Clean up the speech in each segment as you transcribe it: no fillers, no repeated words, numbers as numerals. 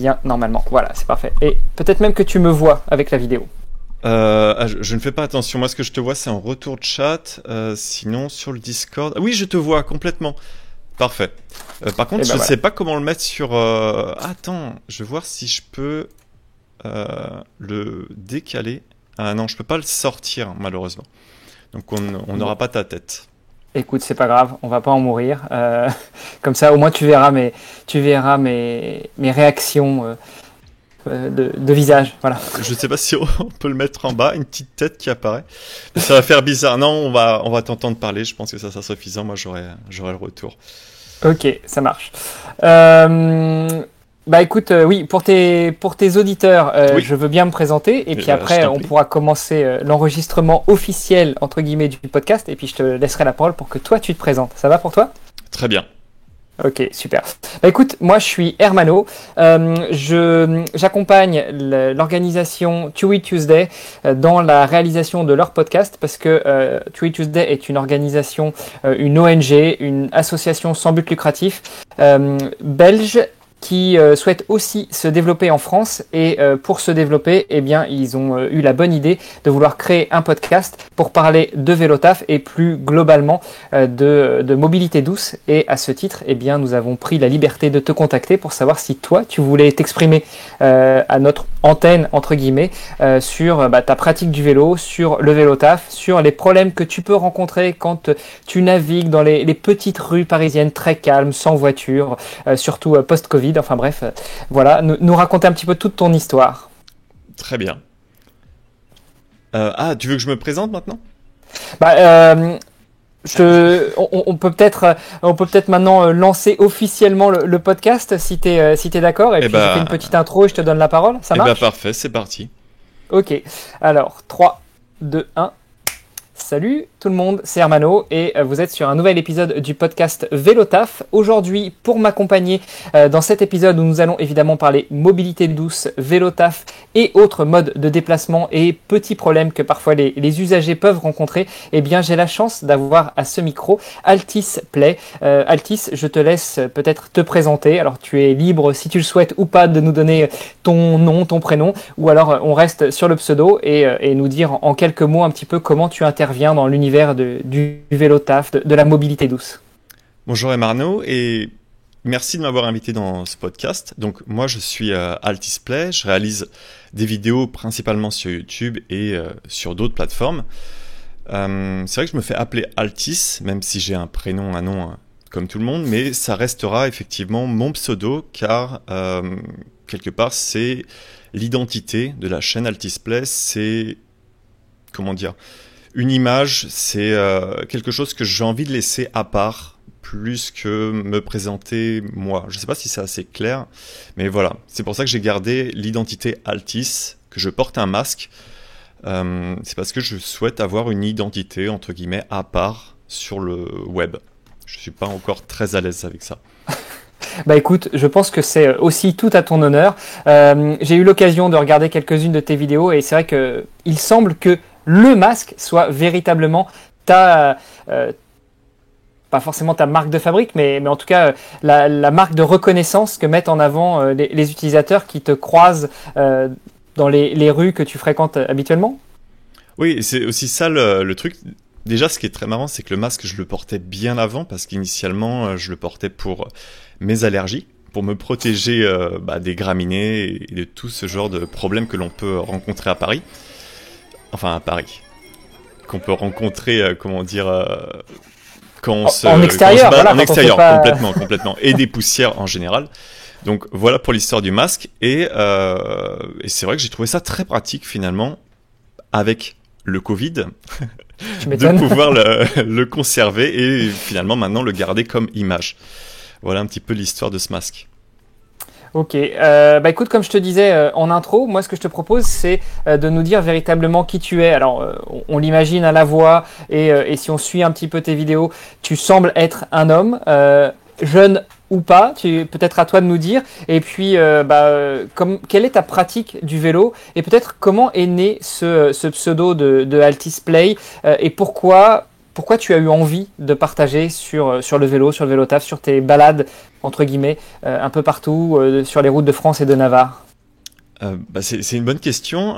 bien normalement. Voilà, c'est parfait. Et peut-être même que tu me vois avec la vidéo. Je ne fais pas attention. Moi, ce que je te vois, c'est en retour de chat. Sinon, sur le Discord. Oui, je te vois complètement. Parfait. Par contre, je ne sais pas comment le mettre sur. Attends, je vais voir si je peux le décaler. Ah non, je peux pas le sortir, malheureusement. Donc, on n'aura pas ta tête. Écoute, c'est pas grave, on va pas en mourir. Comme ça, au moins, tu verras mes réactions de visage. Voilà. Je sais pas si on peut le mettre en bas, une petite tête qui apparaît. Ça va faire bizarre. Non, on va t'entendre parler. Je pense que ça sera suffisant. Moi, j'aurai le retour. Ok, ça marche. Bah écoute, oui, pour tes auditeurs, oui. je veux bien me présenter et puis après on pourra commencer l'enregistrement officiel entre guillemets du podcast et puis je te laisserai la parole pour que toi tu te présentes. Ça va pour toi ? Très bien. Ok, super. Bah écoute, moi je suis Hermano, j'accompagne l'organisation Chewy Tuesday dans la réalisation de leur podcast parce que Chewy Tuesday est une organisation, une ONG, une association sans but lucratif belge qui souhaitent aussi se développer en France et pour se développer, eh bien, ils ont eu la bonne idée de vouloir créer un podcast pour parler de vélo taf et plus globalement de mobilité douce. Et à ce titre, eh bien, nous avons pris la liberté de te contacter pour savoir si toi, tu voulais t'exprimer à notre antenne, entre guillemets, sur ta pratique du vélo, sur le vélo taf, sur les problèmes que tu peux rencontrer quand tu navigues dans les petites rues parisiennes très calmes, sans voiture, surtout post-Covid. Enfin bref, voilà, nous raconter un petit peu toute ton histoire. Très bien. Tu veux que je me présente maintenant ? On peut peut-être maintenant lancer officiellement le podcast si t'es d'accord. Et puis je fais une petite intro et je te donne la parole. Ça marche ? Parfait, c'est parti. Ok, alors 3, 2, 1. Salut tout le monde, c'est Hermano et vous êtes sur un nouvel épisode du podcast Vélo Taf. Aujourd'hui, pour m'accompagner dans cet épisode où nous allons évidemment parler mobilité douce, vélo taf et autres modes de déplacement et petits problèmes que parfois les usagers peuvent rencontrer, eh bien j'ai la chance d'avoir à ce micro Altis Play. Altis, je te laisse peut-être te présenter. Alors tu es libre si tu le souhaites ou pas de nous donner ton nom, ton prénom ou alors on reste sur le pseudo et nous dire en quelques mots un petit peu comment tu interviens dans l'univers du vélo taf, de la mobilité douce. Bonjour Hermano et merci de m'avoir invité dans ce podcast. Donc moi je suis Altis Play, je réalise des vidéos principalement sur YouTube et sur d'autres plateformes. C'est vrai que je me fais appeler Altis, même si j'ai un prénom, un nom comme tout le monde, mais ça restera effectivement mon pseudo car quelque part c'est l'identité de la chaîne Altis Play, c'est comment dire, une image, c'est quelque chose que j'ai envie de laisser à part, plus que me présenter moi. Je ne sais pas si c'est assez clair, mais voilà. C'est pour ça que j'ai gardé l'identité Altis, que je porte un masque. C'est parce que je souhaite avoir une identité, entre guillemets, à part sur le web. Je ne suis pas encore très à l'aise avec ça. Bah écoute, je pense que c'est aussi tout à ton honneur. J'ai eu l'occasion de regarder quelques-unes de tes vidéos et c'est vrai qu'il semble que le masque soit véritablement pas forcément ta marque de fabrique, mais en tout cas la marque de reconnaissance que mettent en avant les utilisateurs qui te croisent dans les rues que tu fréquentes habituellement. Oui, c'est aussi ça le truc. Déjà, ce qui est très marrant, c'est que le masque, je le portais bien avant, parce qu'initialement, je le portais pour mes allergies, pour me protéger des graminées et de tout ce genre de problèmes que l'on peut rencontrer à Paris. Enfin, à Paris. Qu'on peut rencontrer, quand on se... En extérieur, voilà, en extérieur, complètement. Et des poussières en général. Donc, voilà pour l'histoire du masque. Et c'est vrai que j'ai trouvé ça très pratique, finalement, avec le Covid, de pouvoir le conserver et finalement, maintenant, le garder comme image. Voilà un petit peu l'histoire de ce masque. Ok, écoute, comme je te disais en intro, moi ce que je te propose c'est de nous dire véritablement qui tu es. Alors on l'imagine à la voix et si on suit un petit peu tes vidéos, tu sembles être un homme, jeune ou pas, peut-être à toi de nous dire. Et puis quelle est ta pratique du vélo et peut-être comment est né ce pseudo de Altis Play et pourquoi pourquoi tu as eu envie de partager sur le vélo, sur le vélo-taf, sur tes balades, entre guillemets, un peu partout, sur les routes de France et de Navarre? C'est une bonne question.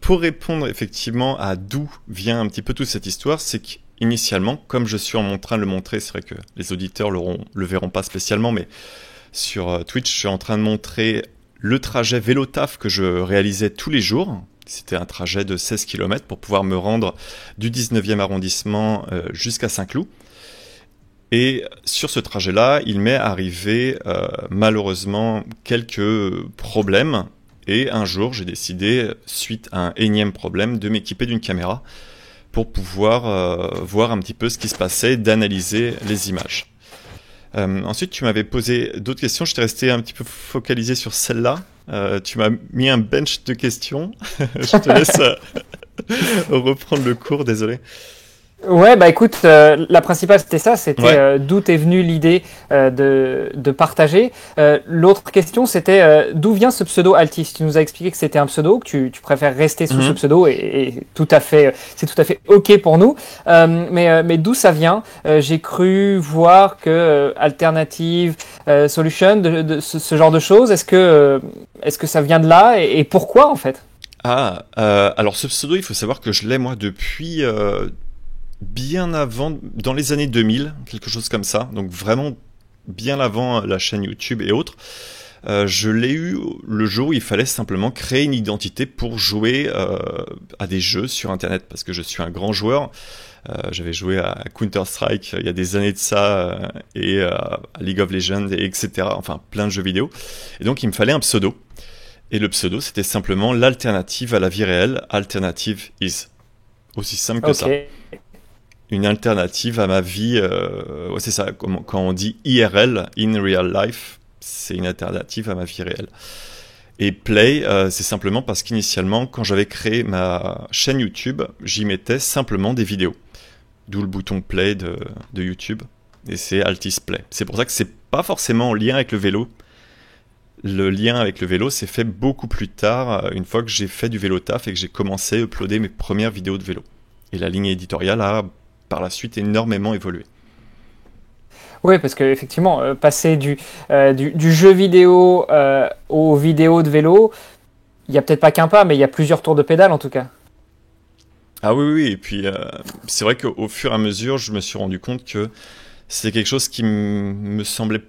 Pour répondre effectivement à d'où vient un petit peu toute cette histoire, c'est qu'initialement, comme je suis en train de le montrer, c'est vrai que les auditeurs le verront pas spécialement, mais sur Twitch, je suis en train de montrer le trajet vélo-taf que je réalisais tous les jours. C'était un trajet de 16 km pour pouvoir me rendre du 19e arrondissement jusqu'à Saint-Cloud. Et sur ce trajet-là, il m'est arrivé malheureusement quelques problèmes. Et un jour, j'ai décidé, suite à un énième problème, de m'équiper d'une caméra pour pouvoir voir un petit peu ce qui se passait, d'analyser les images. Ensuite, tu m'avais posé d'autres questions. Je t'ai resté un petit peu focalisé sur celle-là. Tu m'as mis un bench de questions. Je te laisse reprendre le cours, désolé. Ouais, bah écoute, la principale c'était ça, c'était d'où t'es venue l'idée de partager. L'autre question c'était d'où vient ce pseudo Altis. Tu nous as expliqué que c'était un pseudo, que tu préfères rester sous ce pseudo et tout à fait, c'est tout à fait ok pour nous. Mais d'où ça vient? J'ai cru voir que Alternative Solution, de ce genre de choses. Est-ce que ça vient de là et pourquoi en fait? Alors ce pseudo, il faut savoir que je l'ai moi depuis bien avant, dans les années 2000, quelque chose comme ça, donc vraiment bien avant la chaîne YouTube et autres. Je l'ai eu le jour où il fallait simplement créer une identité pour jouer à des jeux sur Internet, parce que je suis un grand joueur. J'avais joué à Counter-Strike il y a des années de ça, et à League of Legends, et etc. Enfin, plein de jeux vidéo. Et donc, il me fallait un pseudo. Et le pseudo, c'était simplement l'alternative à la vie réelle. Alternative is. Aussi simple que ça. Une alternative à ma vie, c'est ça, quand on dit IRL, in real life, c'est une alternative à ma vie réelle. Et Play, c'est simplement parce qu'initialement, quand j'avais créé ma chaîne YouTube, j'y mettais simplement des vidéos. D'où le bouton Play de YouTube, et c'est Altis Play. C'est pour ça que c'est pas forcément en lien avec le vélo. Le lien avec le vélo s'est fait beaucoup plus tard, une fois que j'ai fait du vélo taf et que j'ai commencé à uploader mes premières vidéos de vélo. Et la ligne éditoriale a par la suite énormément évolué. Oui, parce qu'effectivement, passer du jeu vidéo aux vidéos de vélo, il n'y a peut-être pas qu'un pas, mais il y a plusieurs tours de pédale en tout cas. Ah oui, et puis c'est vrai qu'au fur et à mesure, je me suis rendu compte que c'était quelque chose qui me semblait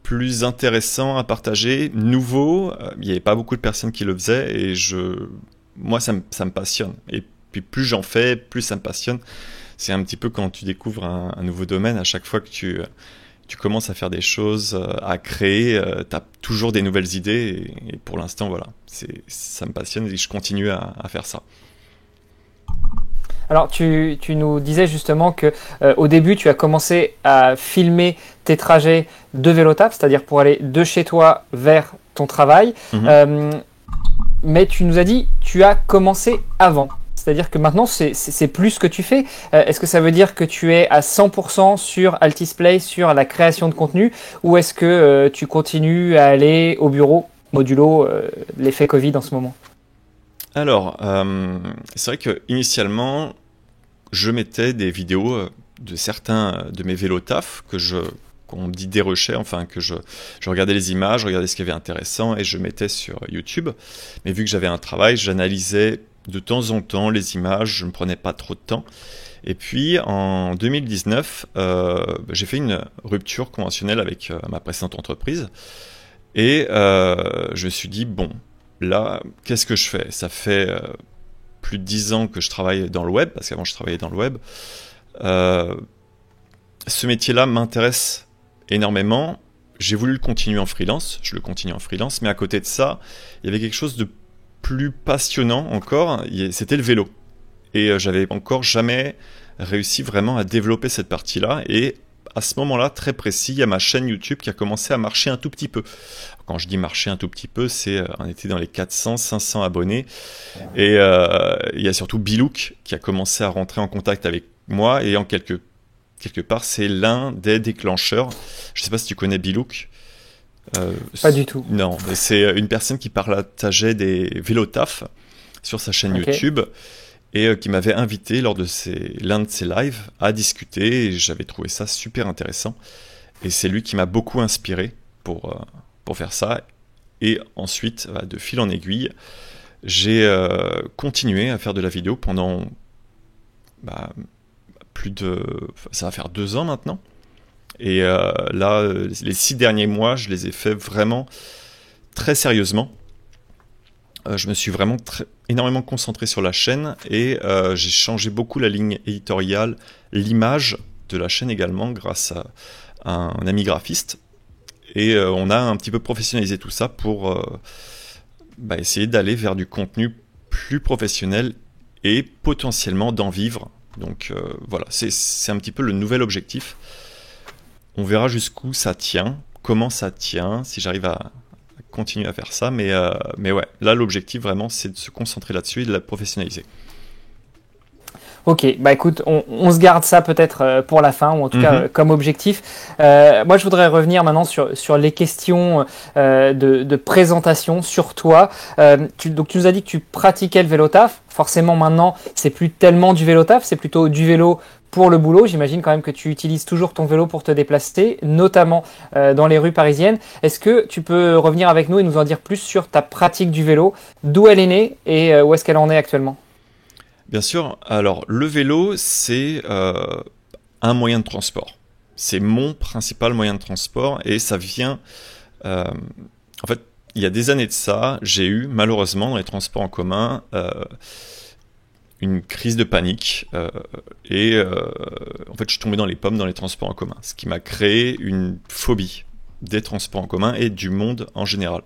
plus intéressant à partager, nouveau. Il n'y avait pas beaucoup de personnes qui le faisaient, et moi, ça me passionne. Et puis plus j'en fais, plus ça me passionne. C'est un petit peu quand tu découvres un nouveau domaine, à chaque fois que tu commences à faire des choses, à créer, tu as toujours des nouvelles idées, et pour l'instant, voilà, ça me passionne et je continue à faire ça. Alors, tu nous disais justement que au début, tu as commencé à filmer tes trajets de vélo-taf, c'est-à-dire pour aller de chez toi vers ton travail. Mais tu nous as dit, tu as commencé avant. C'est-à-dire que maintenant, c'est plus ce que tu fais. Est-ce que ça veut dire que tu es à 100% sur Altis Play, sur la création de contenu, ou est-ce que tu continues à aller au bureau, modulo l'effet Covid en ce moment? Alors, c'est vrai que initialement, je mettais des vidéos de certains de mes vélos taf qu'on dit dérushais, enfin que je regardais les images, je regardais ce qu'il y avait intéressant et je mettais sur YouTube. Mais vu que j'avais un travail, j'analysais de temps en temps les images, je ne me prenais pas trop de temps. Et puis en 2019, j'ai fait une rupture conventionnelle avec ma précédente entreprise. Et je me suis dit, bon, là, qu'est-ce que je fais? Ça fait plus de 10 ans que je travaille dans le web, parce qu'avant je travaillais dans le web. Ce métier-là m'intéresse énormément. J'ai voulu le continuer en freelance, je le continue en freelance, mais à côté de ça, il y avait quelque chose de plus passionnant encore, c'était le vélo. Et j'avais encore jamais réussi vraiment à développer cette partie-là. Et à ce moment-là, très précis, il y a ma chaîne YouTube qui a commencé à marcher un tout petit peu. Quand je dis marcher un tout petit peu, on était dans les 400, 500 abonnés. Et il y a surtout Bilouk qui a commencé à rentrer en contact avec moi. Et en quelque part, c'est l'un des déclencheurs. Je ne sais pas si tu connais Bilouk. Pas du tout. Non, c'est une personne qui partageait des vélos taf sur sa chaîne YouTube. et qui m'avait invité lors de l'un de ses lives à discuter, et j'avais trouvé ça super intéressant. Et c'est lui qui m'a beaucoup inspiré pour faire ça. Et ensuite, de fil en aiguille, j'ai continué à faire de la vidéo pendant ça va faire 2 ans maintenant. Et là, les 6 derniers mois, je les ai fait vraiment très sérieusement. Je me suis vraiment énormément concentré sur la chaîne et j'ai changé beaucoup la ligne éditoriale, l'image de la chaîne également grâce à un ami graphiste. Et on a un petit peu professionnalisé tout ça pour essayer d'aller vers du contenu plus professionnel et potentiellement d'en vivre. Donc voilà, c'est un petit peu le nouvel objectif. On verra jusqu'où ça tient, comment ça tient, si j'arrive à continuer à faire ça. Mais ouais, là l'objectif vraiment c'est de se concentrer là-dessus et de la professionnaliser. Ok, écoute, on se garde ça peut-être pour la fin, ou en tout cas comme objectif. Moi, je voudrais revenir maintenant sur les questions de présentation sur toi. Donc, tu nous as dit que tu pratiquais le vélo taf. Forcément, maintenant, c'est plus tellement du vélo taf, c'est plutôt du vélo pour le boulot. J'imagine quand même que tu utilises toujours ton vélo pour te déplacer, notamment dans les rues parisiennes. Est-ce que tu peux revenir avec nous et nous en dire plus sur ta pratique du vélo, d'où elle est née et où est-ce qu'elle en est actuellement ? Bien sûr, alors le vélo, c'est un moyen de transport. C'est mon principal moyen de transport et ça vient... en fait, il y a des années de ça, j'ai eu malheureusement dans les transports en commun une crise de panique et en fait je suis tombé dans les pommes dans les transports en commun, ce qui m'a créé une phobie des transports en commun et du monde en général.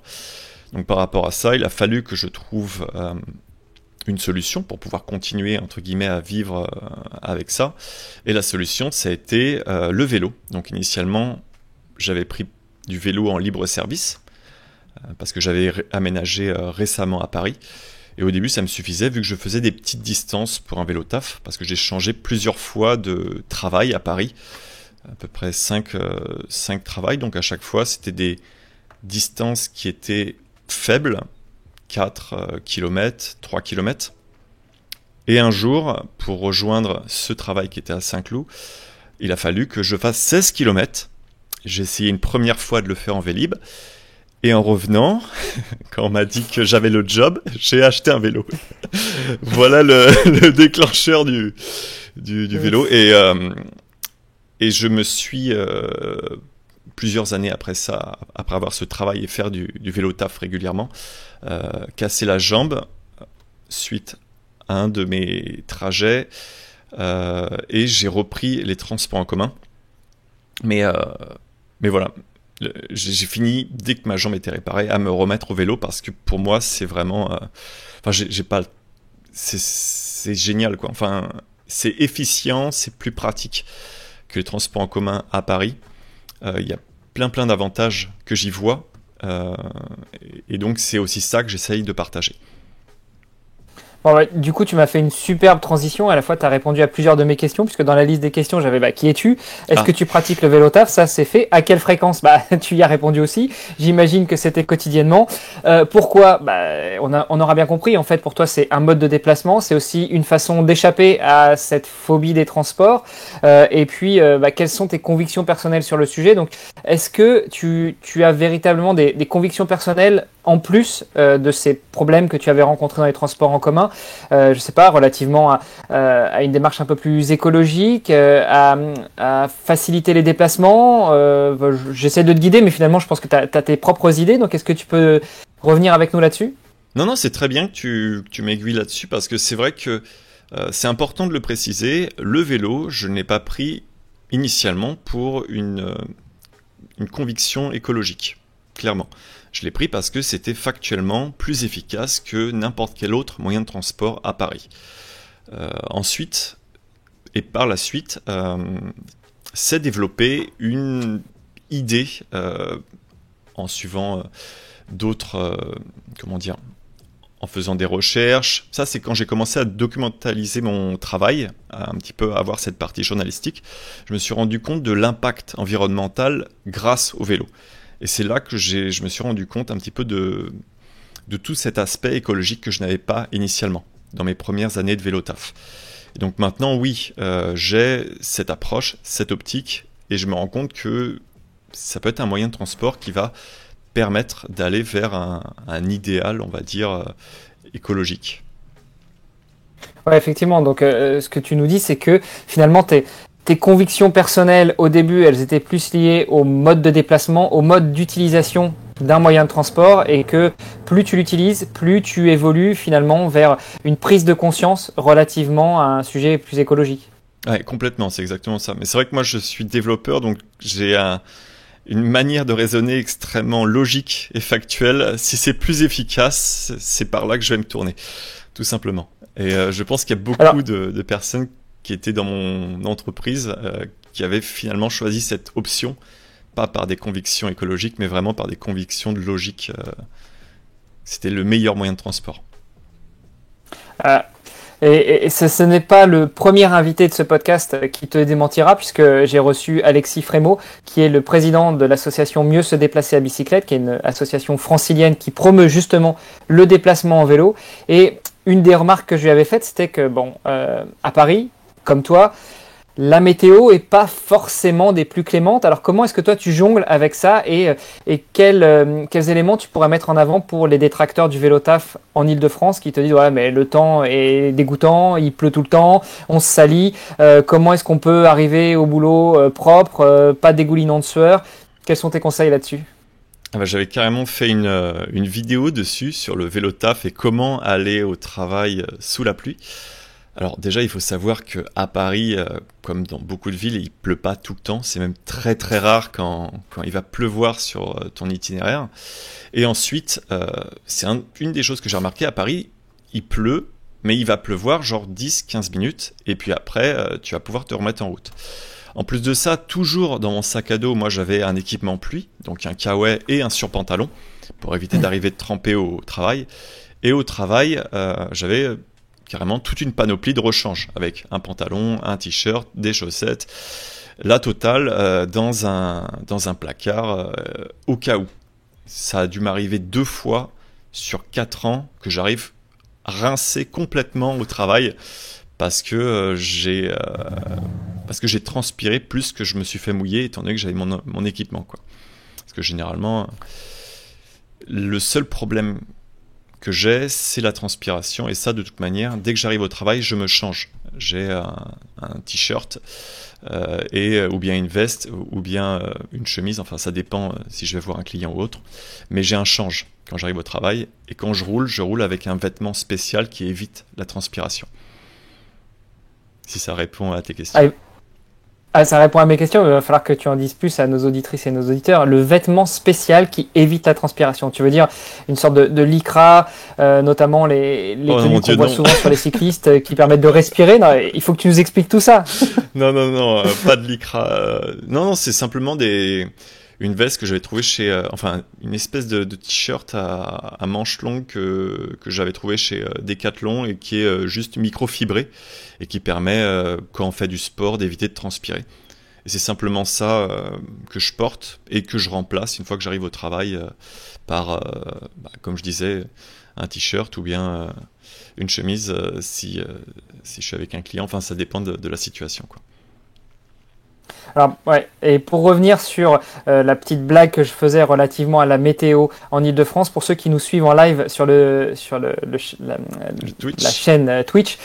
Donc par rapport à ça, il a fallu que je trouve... une solution pour pouvoir continuer entre guillemets à vivre avec ça, et la solution ça a été le vélo. Donc initialement j'avais pris du vélo en libre service parce que j'avais aménagé récemment à Paris, et au début ça me suffisait vu que je faisais des petites distances pour un vélo taf, parce que j'ai changé plusieurs fois de travail à Paris, à peu près 5 travails, donc à chaque fois c'était des distances qui étaient faibles, 4 km, 3 km. Et un jour, pour rejoindre ce travail qui était à Saint-Cloud, il a fallu que je fasse 16 km. J'ai essayé une première fois de le faire en Vélib. Et en revenant, quand on m'a dit que j'avais le job, j'ai acheté un vélo. Voilà le déclencheur du vélo. Et je me suis... plusieurs années après ça, après avoir ce travail et faire du vélo taf régulièrement, cassé la jambe suite à un de mes trajets, et j'ai repris les transports en commun. Mais voilà, j'ai fini, dès que ma jambe était réparée, à me remettre au vélo, parce que pour moi c'est vraiment... c'est génial quoi. Enfin, c'est efficient, c'est plus pratique que les transports en commun à Paris. Il y a plein d'avantages que j'y vois, et donc c'est aussi ça que j'essaye de partager. Bon, du coup, tu m'as fait une superbe transition. À la fois, tu as répondu à plusieurs de mes questions, puisque dans la liste des questions, j'avais qui es-tu ? Est-ce que tu pratiques le vélo taf ? Ça, c'est fait. À quelle fréquence ? Tu y as répondu aussi. J'imagine que c'était quotidiennement. Pourquoi ? On aura bien compris. En fait, pour toi, c'est un mode de déplacement. C'est aussi une façon d'échapper à cette phobie des transports. Et puis, quelles sont tes convictions personnelles sur le sujet ? Donc, est-ce que tu as véritablement des convictions personnelles en plus de ces problèmes que tu avais rencontrés dans les transports en commun, je sais pas, relativement à une démarche un peu plus écologique, à faciliter les déplacements, j'essaie de te guider, mais finalement je pense que tu as tes propres idées, donc est-ce que tu peux revenir avec nous là-dessus ? Non, c'est très bien que tu m'aiguilles là-dessus, parce que c'est vrai que c'est important de le préciser, le vélo, je ne l'ai pas pris initialement pour une conviction écologique, clairement. Je l'ai pris parce que c'était factuellement plus efficace que n'importe quel autre moyen de transport à Paris. Ensuite, et par la suite, s'est développée une idée en suivant d'autres, en faisant des recherches. Ça, c'est quand j'ai commencé à documentaliser mon travail, à un petit peu avoir cette partie journalistique. Je me suis rendu compte de l'impact environnemental grâce au vélo. Et c'est là que je me suis rendu compte un petit peu de tout cet aspect écologique que je n'avais pas initialement. dans mes premières années de vélo taf. Et donc maintenant, oui, j'ai cette approche, cette optique, et je me rends compte que ça peut être un moyen de transport qui va permettre d'aller vers un idéal, on va dire, écologique. Ouais, effectivement. Donc, ce que tu nous dis, c'est que finalement, tes convictions personnelles au début, elles étaient plus liées au mode de déplacement, au mode d'utilisation d'un moyen de transport, et que plus tu l'utilises, plus tu évolues finalement vers une prise de conscience relativement à un sujet plus écologique. Ouais, complètement, c'est exactement ça. Mais c'est vrai que moi, je suis développeur, donc j'ai une manière de raisonner extrêmement logique et factuelle. Si c'est plus efficace, c'est par là que je vais me tourner, tout simplement. Et je pense qu'il y a beaucoup de personnes qui étaient dans mon entreprise qui avaient finalement choisi cette option, pas par des convictions écologiques, mais vraiment par des convictions de logique. C'était le meilleur moyen de transport. Et ce n'est pas le premier invité de ce podcast qui te démentira, puisque j'ai reçu Alexis Frémaux, qui est le président de l'association Mieux se déplacer à bicyclette, qui est une association francilienne qui promeut justement le déplacement en vélo. Et une des remarques que je lui avais faites, c'était que à Paris, comme toi, la météo est pas forcément des plus clémentes. Alors comment est-ce que toi tu jongles avec ça, et quels éléments tu pourrais mettre en avant pour les détracteurs du vélo taf en Île-de-France qui te disent ouais mais le temps est dégoûtant, il pleut tout le temps, on se salit, comment est-ce qu'on peut arriver au boulot propre, pas dégoulinant de sueur? Quels sont tes conseils là-dessus? J'avais carrément fait une vidéo dessus sur le vélo taf et comment aller au travail sous la pluie. Alors déjà, il faut savoir qu'à Paris, comme dans beaucoup de villes, il pleut pas tout le temps. C'est même très très rare quand il va pleuvoir sur ton itinéraire. Et ensuite, c'est une des choses que j'ai remarqué à Paris, il pleut, mais il va pleuvoir genre 10-15 minutes. Et puis après, tu vas pouvoir te remettre en route. En plus de ça, toujours dans mon sac à dos, moi j'avais un équipement pluie, donc un kawaii et un surpantalon, pour éviter d'arriver trempé au travail. Et au travail, j'avais carrément toute une panoplie de rechange, avec un pantalon, un t-shirt, des chaussettes, la totale dans un placard au cas où. Ça a dû m'arriver 2 fois sur 4 ans que j'arrive rincé complètement au travail parce que j'ai transpiré plus que je me suis fait mouiller étant donné que j'avais mon équipement, quoi. Parce que généralement, le seul problème que j'ai, c'est la transpiration. Et ça, de toute manière, dès que j'arrive au travail, je me change. J'ai un t-shirt ou bien une veste ou bien une chemise. Enfin, ça dépend si je vais voir un client ou autre. Mais j'ai un change quand j'arrive au travail. Et quand je roule avec un vêtement spécial qui évite la transpiration. Si ça répond à tes questions. Ça répond à mes questions, mais il va falloir que tu en dises plus à nos auditrices et nos auditeurs. Le vêtement spécial qui évite la transpiration, tu veux dire une sorte de lycra, notamment les tenues qu'on voit souvent sur les cyclistes qui permettent de respirer. Non, il faut que tu nous expliques tout ça. Non, pas de lycra. Non, c'est simplement une veste que j'avais trouvée une espèce de t-shirt à manches longues que j'avais trouvé chez Decathlon et qui est juste microfibré et qui permet, quand on fait du sport, d'éviter de transpirer. Et c'est simplement ça que je porte et que je remplace une fois que j'arrive au travail par, comme je disais, un t-shirt ou bien une chemise si je suis avec un client. Enfin, ça dépend de la situation, quoi. Alors, ouais. Et pour revenir sur la petite blague que je faisais relativement à la météo en Île-de-France, pour ceux qui nous suivent en live sur la chaîne Twitch,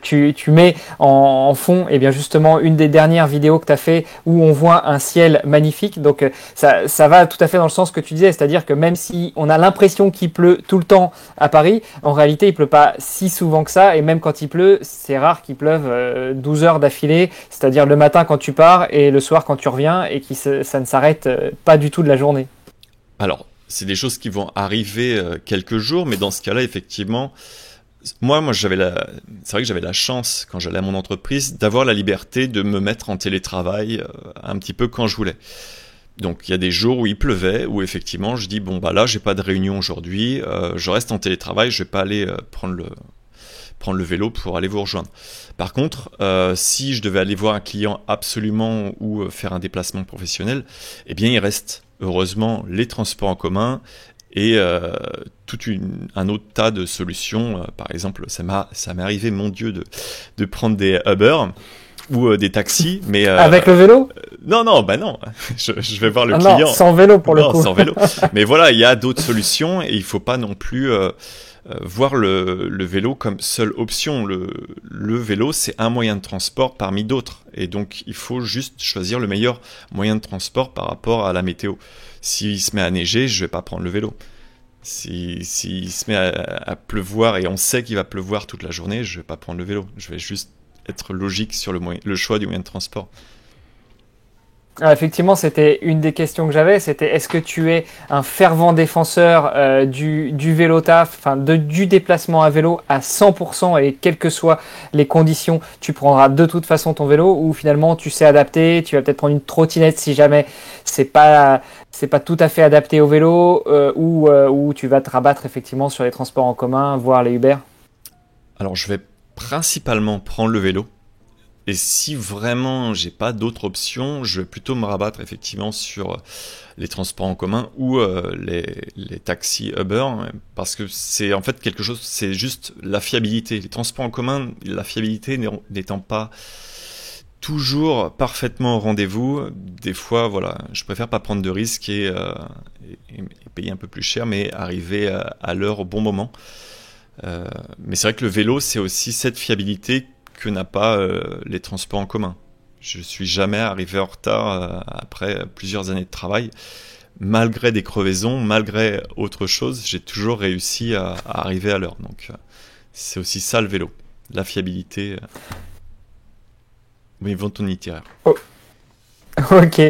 tu mets en fond, et bien justement, une des dernières vidéos que tu as fait où on voit un ciel magnifique. Donc, ça va tout à fait dans le sens que tu disais, c'est-à-dire que même si on a l'impression qu'il pleut tout le temps à Paris, en réalité, il pleut pas si souvent que ça. Et même quand il pleut, c'est rare qu'il pleuve 12 heures d'affilée, c'est-à-dire le matin quand tu pars et le soir quand tu reviens, et ça ne s'arrête pas du tout de la journée. Alors, c'est des choses qui vont arriver quelques jours, mais dans ce cas-là, effectivement, moi c'est vrai que j'avais la chance, quand j'allais à mon entreprise, d'avoir la liberté de me mettre en télétravail un petit peu quand je voulais. Donc, il y a des jours où il pleuvait, où effectivement, je dis, bon, là, j'ai pas de réunion aujourd'hui, je reste en télétravail, je vais pas aller prendre le vélo pour aller vous rejoindre. Par contre, si je devais aller voir un client absolument ou faire un déplacement professionnel, eh bien, il reste heureusement les transports en commun et un autre tas de solutions. Par exemple, ça m'est arrivé, mon Dieu, de prendre des Uber ou des taxis, mais avec le vélo? Non, bah non. Je vais voir le non, client. Sans vélo pour le coup. Sans vélo. Mais voilà, il y a d'autres solutions et il faut pas non plus voir le vélo comme seule option. Le vélo, c'est un moyen de transport parmi d'autres, et donc il faut juste choisir le meilleur moyen de transport par rapport à la météo. S'il se met à neiger, je vais pas prendre le vélo. S'il se met à pleuvoir et on sait qu'il va pleuvoir toute la journée, je vais pas prendre le vélo. Je vais juste être logique sur le choix du moyen de transport. Ah, effectivement, c'était une des questions que j'avais, c'était est-ce que tu es un fervent défenseur du vélo taf, enfin du déplacement à vélo à 100% et quelles que soient les conditions, tu prendras de toute façon ton vélo, ou finalement tu sais adapter, tu vas peut-être prendre une trottinette si jamais c'est pas tout à fait adapté au vélo, ou tu vas te rabattre effectivement sur les transports en commun, voire les Uber? Alors je vais principalement prendre le vélo. Et si vraiment j'ai pas d'autres options, je vais plutôt me rabattre effectivement sur les transports en commun ou les taxis Uber, parce que c'est en fait quelque chose, c'est juste la fiabilité. Les transports en commun, la fiabilité n'étant pas toujours parfaitement au rendez-vous, des fois, voilà, je préfère pas prendre de risques et payer un peu plus cher, mais arriver à l'heure au bon moment. Mais c'est vrai que le vélo, c'est aussi cette fiabilité que n'a pas les transports en commun. Je suis jamais arrivé en retard après plusieurs années de travail. Malgré des crevaisons, malgré autre chose, j'ai toujours réussi à arriver à l'heure. Donc c'est aussi ça le vélo, la fiabilité. Mais vont ton itinéraire. Oh. Ok.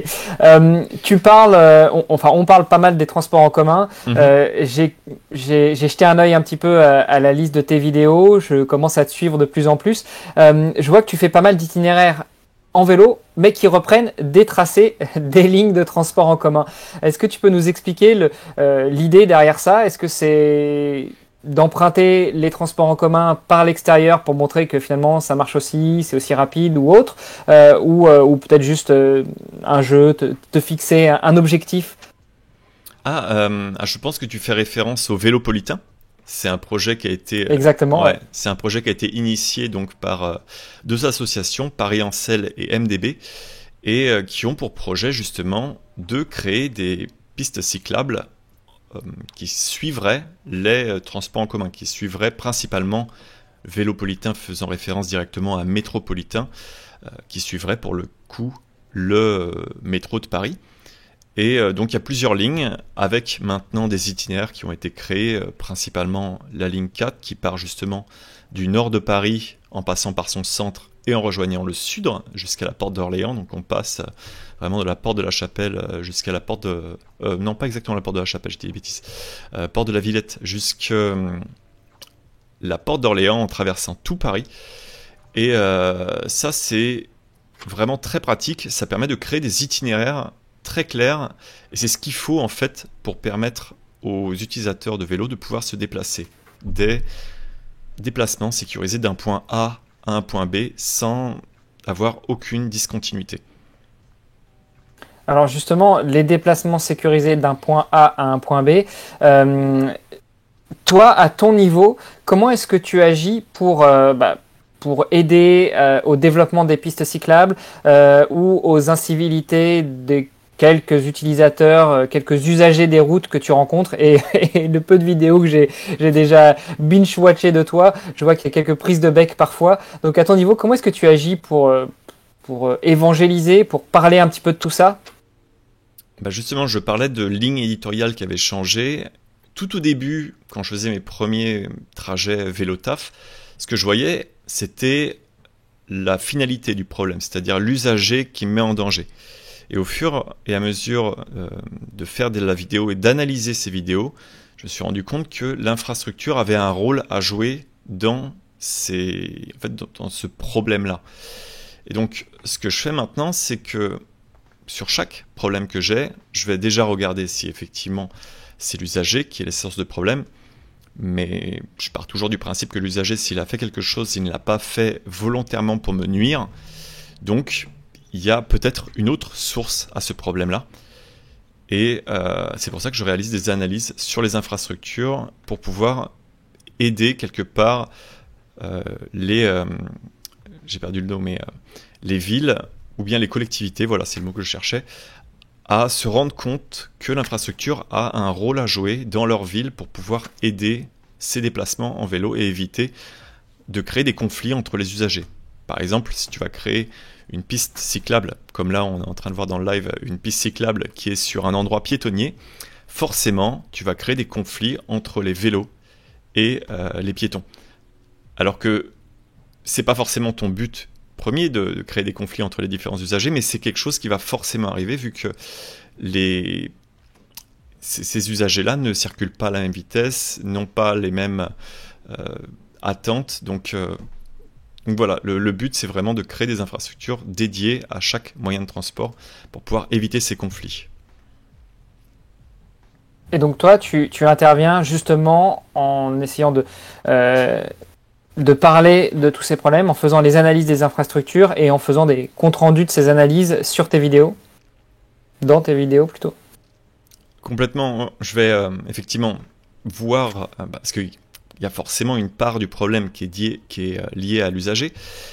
Tu parles, on parle pas mal des transports en commun. J'ai jeté un œil un petit peu à la liste de tes vidéos. Je commence à te suivre de plus en plus. Je vois que tu fais pas mal d'itinéraires en vélo, mais qui reprennent des tracés, des lignes de transport en commun. Est-ce que tu peux nous expliquer l'idée derrière ça? Est-ce que c'est d'emprunter les transports en commun par l'extérieur pour montrer que finalement ça marche aussi, c'est aussi rapide ou autre, ou peut-être juste un jeu, te fixer un objectif? Je pense que tu fais référence au Vélopolitain. C'est un projet qui a été Exactement. Ouais. C'est un projet qui a été initié donc par deux associations, Paris-Ancel et MDB, et qui ont pour projet justement de créer des pistes cyclables qui suivraient les transports en commun, qui suivraient principalement Vélopolitain, faisant référence directement à Métropolitain, qui suivrait pour le coup le métro de Paris. Et donc il y a plusieurs lignes, avec maintenant des itinéraires qui ont été créés, principalement la ligne 4 qui part justement du nord de Paris en passant par son centre et en rejoignant le sud jusqu'à la porte d'Orléans. Donc on passe vraiment de la porte de la Chapelle jusqu'à la porte de... non, pas exactement la porte de la Chapelle, je dis des bêtises. Porte de la Villette jusqu'à la porte d'Orléans en traversant tout Paris. Et ça, c'est vraiment très pratique. Ça permet de créer des itinéraires très clairs. Et c'est ce qu'il faut en fait pour permettre aux utilisateurs de vélo de pouvoir se déplacer. Des déplacements sécurisés d'un point A à un point B sans avoir aucune discontinuité. Alors justement, les déplacements sécurisés d'un point A à un point B, toi, à ton niveau, comment est-ce que tu agis pour aider au développement des pistes cyclables ou aux incivilités des quelques utilisateurs, quelques usagers des routes que tu rencontres, et le peu de vidéos que j'ai déjà binge-watché de toi, je vois qu'il y a quelques prises de bec parfois. Donc à ton niveau, comment est-ce que tu agis pour évangéliser, pour parler un petit peu de tout ça? Justement, je parlais de ligne éditoriale qui avait changé. Tout au début, quand je faisais mes premiers trajets vélo-taf, ce que je voyais, c'était la finalité du problème, c'est-à-dire l'usager qui me met en danger. Et au fur et à mesure de faire de la vidéo et d'analyser ces vidéos, je me suis rendu compte que l'infrastructure avait un rôle à jouer dans ce problème-là. Et donc, ce que je fais maintenant, c'est que sur chaque problème que j'ai, je vais déjà regarder si effectivement c'est l'usager qui est la source de problème. Mais je pars toujours du principe que l'usager, s'il a fait quelque chose, il ne l'a pas fait volontairement pour me nuire. Donc, il y a peut-être une autre source à ce problème-là. Et c'est pour ça que je réalise des analyses sur les infrastructures pour pouvoir aider quelque part j'ai perdu le nom, mais les villes ou bien les collectivités, voilà, c'est le mot que je cherchais, à se rendre compte que l'infrastructure a un rôle à jouer dans leur ville pour pouvoir aider ces déplacements en vélo et éviter de créer des conflits entre les usagers. Par exemple, si tu vas créer une piste cyclable, comme là on est en train de voir dans le live, une piste cyclable qui est sur un endroit piétonnier, forcément tu vas créer des conflits entre les vélos et les piétons. Alors que c'est pas forcément ton but premier de créer des conflits entre les différents usagers, mais c'est quelque chose qui va forcément arriver vu que ces usagers-là ne circulent pas à la même vitesse, n'ont pas les mêmes attentes. Donc voilà, le but c'est vraiment de créer des infrastructures dédiées à chaque moyen de transport pour pouvoir éviter ces conflits. Et donc toi, tu interviens justement en essayant de parler de tous ces problèmes, en faisant les analyses des infrastructures et en faisant des comptes rendus de ces analyses sur tes vidéos, dans tes vidéos plutôt. Complètement, je vais effectivement voir, parce qu'il y a forcément une part du problème qui est liée à l'usager,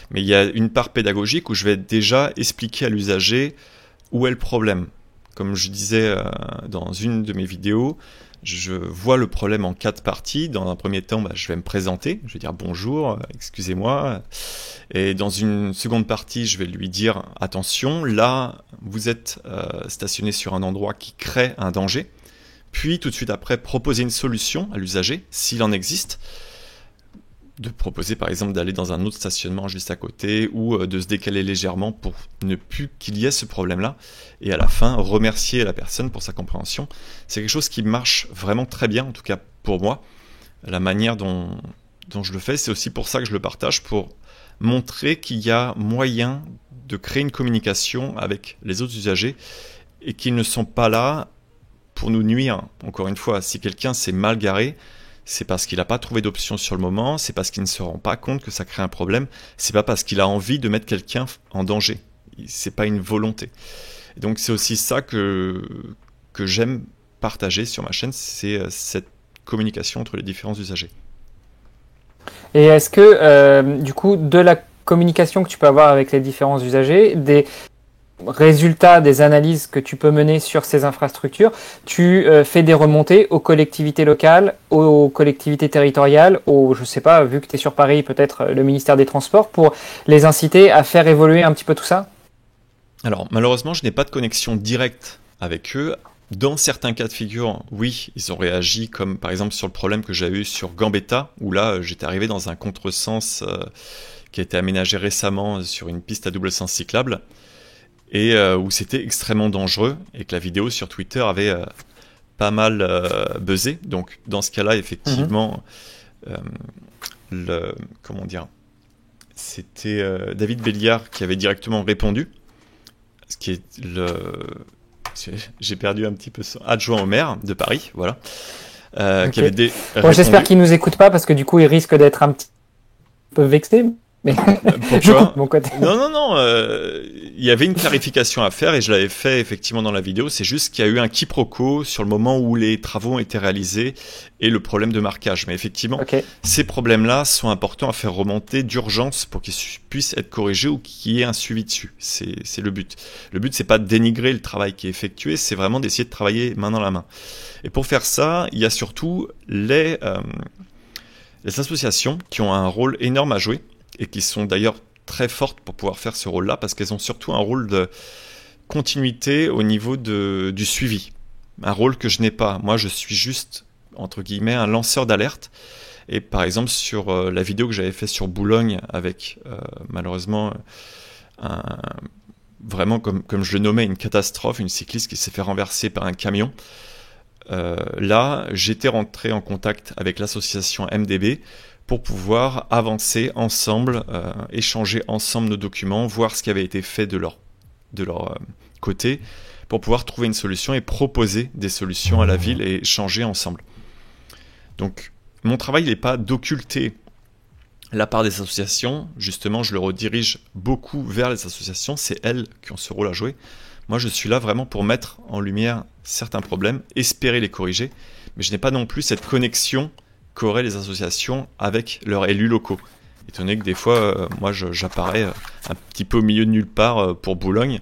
mais il y a une part pédagogique où je vais déjà expliquer à l'usager où est le problème. Comme je disais dans une de mes vidéos, je vois le problème en 4 parties. Dans un premier temps, je vais me présenter, je vais dire bonjour, excusez-moi. Et dans une seconde partie, je vais lui dire attention, là, vous êtes stationné sur un endroit qui crée un danger. Puis tout de suite après, proposer une solution à l'usager, s'il en existe. De proposer par exemple d'aller dans un autre stationnement juste à côté ou de se décaler légèrement pour ne plus qu'il y ait ce problème-là. Et à la fin, remercier la personne pour sa compréhension. C'est quelque chose qui marche vraiment très bien, en tout cas pour moi. La manière dont je le fais, c'est aussi pour ça que je le partage, pour montrer qu'il y a moyen de créer une communication avec les autres usagers et qu'ils ne sont pas là pour nous nuire. Encore une fois, si quelqu'un s'est mal garé, c'est parce qu'il n'a pas trouvé d'option sur le moment, c'est parce qu'il ne se rend pas compte que ça crée un problème, c'est pas parce qu'il a envie de mettre quelqu'un en danger. C'est pas une volonté. Et donc c'est aussi ça que j'aime partager sur ma chaîne, c'est cette communication entre les différents usagers. Et est-ce que, du coup, de la communication que tu peux avoir avec les différents usagers, des résultats des analyses que tu peux mener sur ces infrastructures, tu fais des remontées aux collectivités locales, aux collectivités territoriales, je sais pas, vu que tu es sur Paris, peut-être le ministère des Transports, pour les inciter à faire évoluer un petit peu tout ça? Alors, malheureusement, je n'ai pas de connexion directe avec eux. Dans certains cas de figure, oui, ils ont réagi, comme par exemple sur le problème que j'avais eu sur Gambetta, où là, j'étais arrivé dans un contresens qui a été aménagé récemment sur une piste à double sens cyclable, et où c'était extrêmement dangereux, et que la vidéo sur Twitter avait pas mal buzzé. Donc, dans ce cas-là, effectivement, comment dire, c'était David Béliard qui avait directement répondu, ce qui est j'ai perdu un petit peu son adjoint au maire de Paris, voilà. Okay. Qui avait bon, j'espère qu'il nous écoute pas parce que du coup il risque d'être un petit peu vexé. Mais je coupe mon côté. Non. Il y avait une clarification à faire et je l'avais fait effectivement dans la vidéo. C'est juste qu'il y a eu un quiproquo sur le moment où les travaux ont été réalisés et le problème de marquage. Mais effectivement, ces problèmes-là sont importants à faire remonter d'urgence pour qu'ils puissent être corrigés ou qu'il y ait un suivi dessus. C'est le but. Le but, c'est pas de dénigrer le travail qui est effectué, c'est vraiment d'essayer de travailler main dans la main. Et pour faire ça, il y a surtout les associations qui ont un rôle énorme à jouer, et qui sont d'ailleurs très fortes pour pouvoir faire ce rôle-là, parce qu'elles ont surtout un rôle de continuité au niveau du suivi. Un rôle que je n'ai pas. Moi, je suis juste, entre guillemets, un lanceur d'alerte. Et par exemple, sur la vidéo que j'avais fait sur Boulogne, avec malheureusement, vraiment, comme je le nommais, une catastrophe, une cycliste qui s'est fait renverser par un camion. Là, j'étais rentré en contact avec l'association MDB pour pouvoir avancer ensemble, échanger ensemble nos documents, voir ce qui avait été fait de leur côté, pour pouvoir trouver une solution et proposer des solutions à la ville et échanger ensemble. Donc, mon travail n'est pas d'occulter la part des associations, justement, je le redirige beaucoup vers les associations, c'est elles qui ont ce rôle à jouer. Moi, je suis là vraiment pour mettre en lumière certains problèmes, espérer les corriger, mais je n'ai pas non plus cette connexion qu'auraient les associations avec leurs élus locaux. Étant donné que des fois, moi, j'apparais un petit peu au milieu de nulle part pour Boulogne,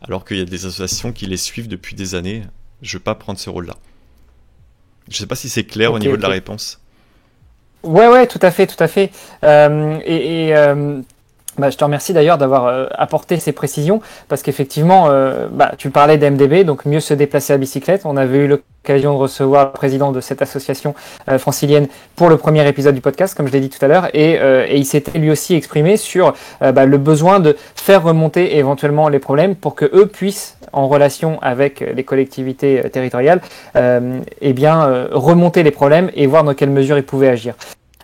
alors qu'il y a des associations qui les suivent depuis des années. Je ne veux pas prendre ce rôle-là. Je ne sais pas si c'est clair au niveau de la réponse. Ouais, tout à fait, tout à fait. Je te remercie d'ailleurs d'avoir apporté ces précisions, parce qu'effectivement, tu parlais d'MDB, donc mieux se déplacer à bicyclette. On avait eu l'occasion de recevoir le président de cette association francilienne pour le premier épisode du podcast, comme je l'ai dit tout à l'heure, et il s'était lui aussi exprimé sur le besoin de faire remonter éventuellement les problèmes pour que eux puissent, en relation avec les collectivités territoriales, remonter les problèmes et voir dans quelle mesure ils pouvaient agir.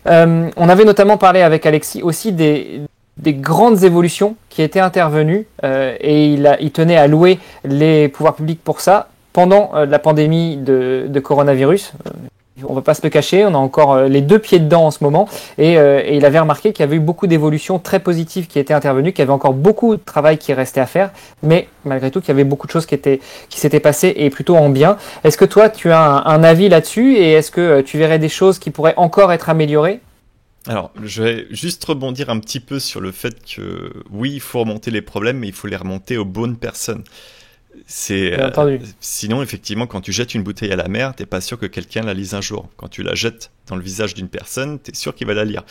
On avait notamment parlé avec Alexis aussi des grandes évolutions qui étaient intervenues et il tenait à louer les pouvoirs publics pour ça pendant la pandémie de coronavirus. On ne va pas se le cacher, on a encore les deux pieds dedans en ce moment et il avait remarqué qu'il y avait eu beaucoup d'évolutions très positives qui étaient intervenues, qu'il y avait encore beaucoup de travail qui restait à faire, mais malgré tout qu'il y avait beaucoup de choses qui s'étaient passées et plutôt en bien. Est-ce que toi tu as un avis là-dessus et est-ce que tu verrais des choses qui pourraient encore être améliorées ? Alors, je vais juste rebondir un petit peu sur le fait que, oui, il faut remonter les problèmes, mais il faut les remonter aux bonnes personnes. Sinon, effectivement, quand tu jettes une bouteille à la mer, t'es pas sûr que quelqu'un la lise un jour. Quand tu la jettes dans le visage d'une personne, t'es sûr qu'il va la lire.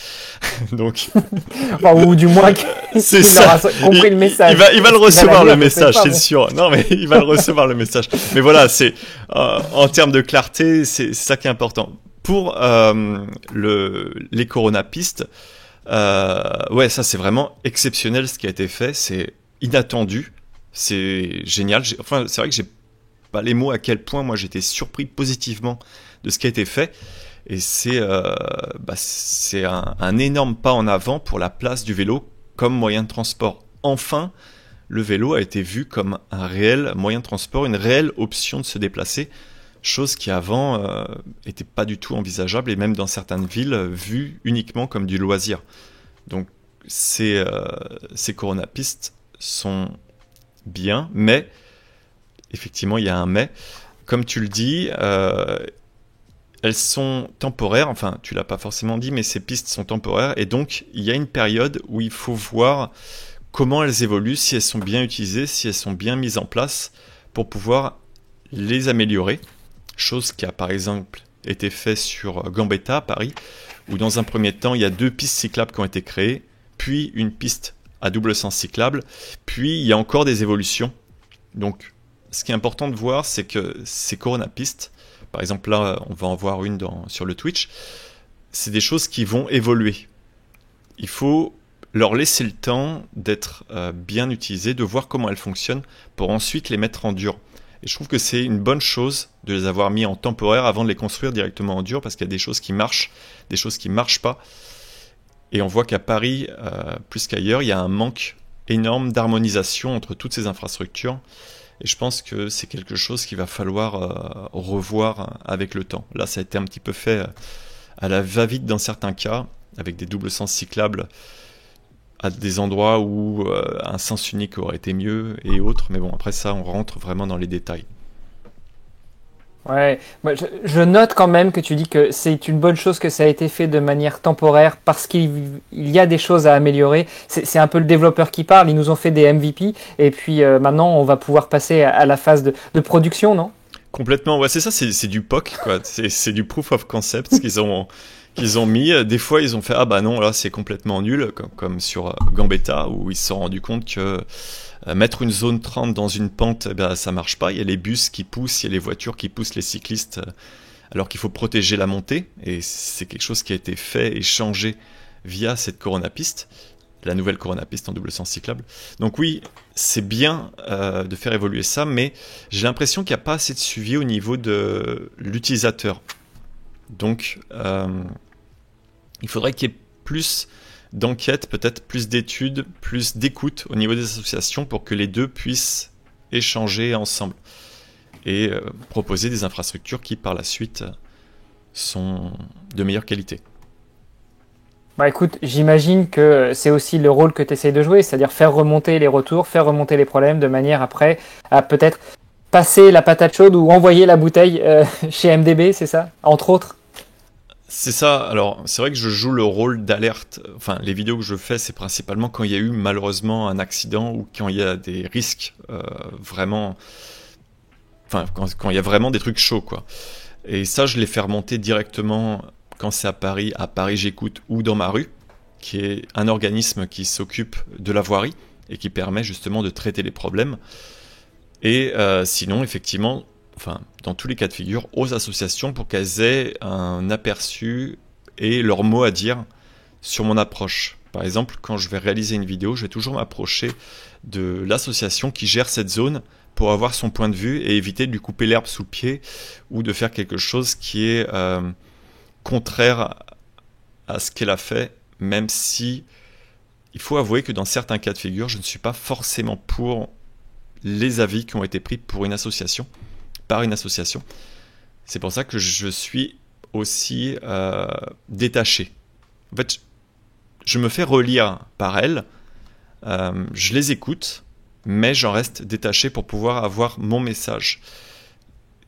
Donc, ou du moins c'est qu'il aura compris le message. Il va le recevoir le message, c'est sûr. Non, mais il va le recevoir le message. Mais voilà, c'est en termes de clarté, c'est ça qui est important. Pour les coronapistes, ça c'est vraiment exceptionnel ce qui a été fait, c'est inattendu, c'est génial. C'est vrai que j'ai pas les mots à quel point moi j'étais surpris positivement de ce qui a été fait, et c'est un énorme pas en avant pour la place du vélo comme moyen de transport. Enfin, le vélo a été vu comme un réel moyen de transport, une réelle option de se déplacer. Chose qui avant était pas du tout envisageable et même dans certaines villes vues uniquement comme du loisir. Donc ces coronapistes sont bien, mais effectivement il y a un mais. Comme tu le dis, elles sont temporaires. Enfin, tu l'as pas forcément dit, mais ces pistes sont temporaires et donc il y a une période où il faut voir comment elles évoluent, si elles sont bien utilisées, si elles sont bien mises en place pour pouvoir les améliorer. Chose qui a par exemple été fait sur Gambetta à Paris, où dans un premier temps il y a 2 pistes cyclables qui ont été créées, puis une piste à double sens cyclable, puis il y a encore des évolutions. Donc ce qui est important de voir, c'est que ces coronapistes, par exemple là on va en voir une sur le Twitch, c'est des choses qui vont évoluer. Il faut leur laisser le temps d'être bien utilisées, de voir comment elles fonctionnent pour ensuite les mettre en dur. Et je trouve que c'est une bonne chose de les avoir mis en temporaire avant de les construire directement en dur, parce qu'il y a des choses qui marchent, des choses qui ne marchent pas. Et on voit qu'à Paris, plus qu'ailleurs, il y a un manque énorme d'harmonisation entre toutes ces infrastructures. Et je pense que c'est quelque chose qu'il va falloir revoir avec le temps. Là, ça a été un petit peu fait à la va-vite dans certains cas, avec des doubles sens cyclables à des endroits où un sens unique aurait été mieux et autres. Mais bon, après ça, on rentre vraiment dans les détails. Ouais, moi, je note quand même que tu dis que c'est une bonne chose que ça a été fait de manière temporaire parce qu'il y a des choses à améliorer. C'est un peu le développeur qui parle, ils nous ont fait des MVP et puis maintenant on va pouvoir passer à la phase de production, non ? Complètement, ouais, c'est ça, c'est du POC, quoi. C'est du proof of concept qu'ils ont mis. Des fois, ils ont fait, ah bah non, là, c'est complètement nul, comme sur Gambetta, où ils se sont rendus compte que mettre une zone 30 dans une pente, ça marche pas. Il y a les bus qui poussent, il y a les voitures qui poussent les cyclistes, alors qu'il faut protéger la montée. Et c'est quelque chose qui a été fait et changé via cette Coronapiste, la nouvelle Coronapiste en double sens cyclable. Donc oui, c'est bien de faire évoluer ça, mais j'ai l'impression qu'il n'y a pas assez de suivi au niveau de l'utilisateur. Donc il faudrait qu'il y ait plus d'enquêtes, peut-être plus d'études, plus d'écoute au niveau des associations pour que les deux puissent échanger ensemble et proposer des infrastructures qui par la suite sont de meilleure qualité. Bah écoute, j'imagine que c'est aussi le rôle que tu essayes de jouer, c'est-à-dire faire remonter les retours, faire remonter les problèmes de manière après à peut-être passer la patate chaude ou envoyer la bouteille chez MDB, c'est ça? Entre autres. C'est ça. Alors, c'est vrai que je joue le rôle d'alerte. Enfin, les vidéos que je fais, c'est principalement quand il y a eu malheureusement un accident ou quand il y a des risques vraiment. Enfin, quand il y a vraiment des trucs chauds, quoi. Et ça, je les fais remonter directement quand c'est à Paris J'écoute ou dans ma rue, qui est un organisme qui s'occupe de la voirie et qui permet justement de traiter les problèmes. Et sinon, effectivement, enfin, dans tous les cas de figure, aux associations pour qu'elles aient un aperçu et leur mot à dire sur mon approche. Par exemple, quand je vais réaliser une vidéo, je vais toujours m'approcher de l'association qui gère cette zone pour avoir son point de vue et éviter de lui couper l'herbe sous le pied ou de faire quelque chose qui est contraire à ce qu'elle a fait, même si il faut avouer que dans certains cas de figure, je ne suis pas forcément pour les avis qui ont été pris par une association. C'est pour ça que je suis aussi détaché. En fait, je me fais relire par elles, je les écoute, mais j'en reste détaché pour pouvoir avoir mon message.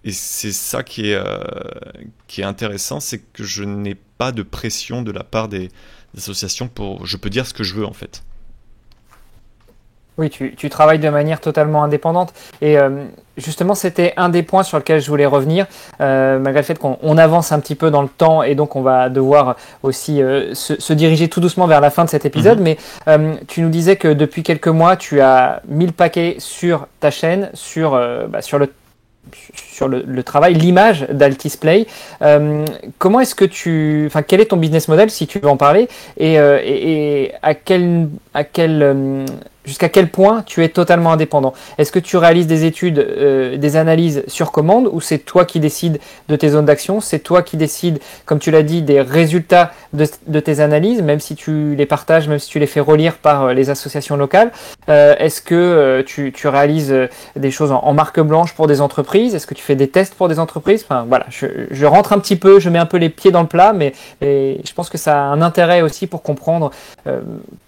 Et c'est ça qui est intéressant, c'est que je n'ai pas de pression de la part des associations pour... Je peux dire ce que je veux, en fait. Oui, tu travailles de manière totalement indépendante. Et justement, c'était un des points sur lequel je voulais revenir, malgré le fait qu'on avance un petit peu dans le temps et donc on va devoir aussi se diriger tout doucement vers la fin de cet épisode. Mais tu nous disais que depuis quelques mois, tu as mis le paquet sur ta chaîne, sur le travail, l'image d'Altisplay. Comment est-ce que quel est ton business model si tu veux en parler et jusqu'à quel point tu es totalement indépendant? Est-ce que tu réalises des études, des analyses sur commande ou c'est toi qui décides de tes zones d'action? C'est toi qui décides, comme tu l'as dit, des résultats de tes analyses, même si tu les partages, même si tu les fais relire par les associations locales? Est-ce que tu réalises des choses en marque blanche pour des entreprises? Est-ce que tu fais des tests pour des entreprises? Enfin, voilà, je rentre un petit peu, je mets un peu les pieds dans le plat, mais je pense que ça a un intérêt aussi pour comprendre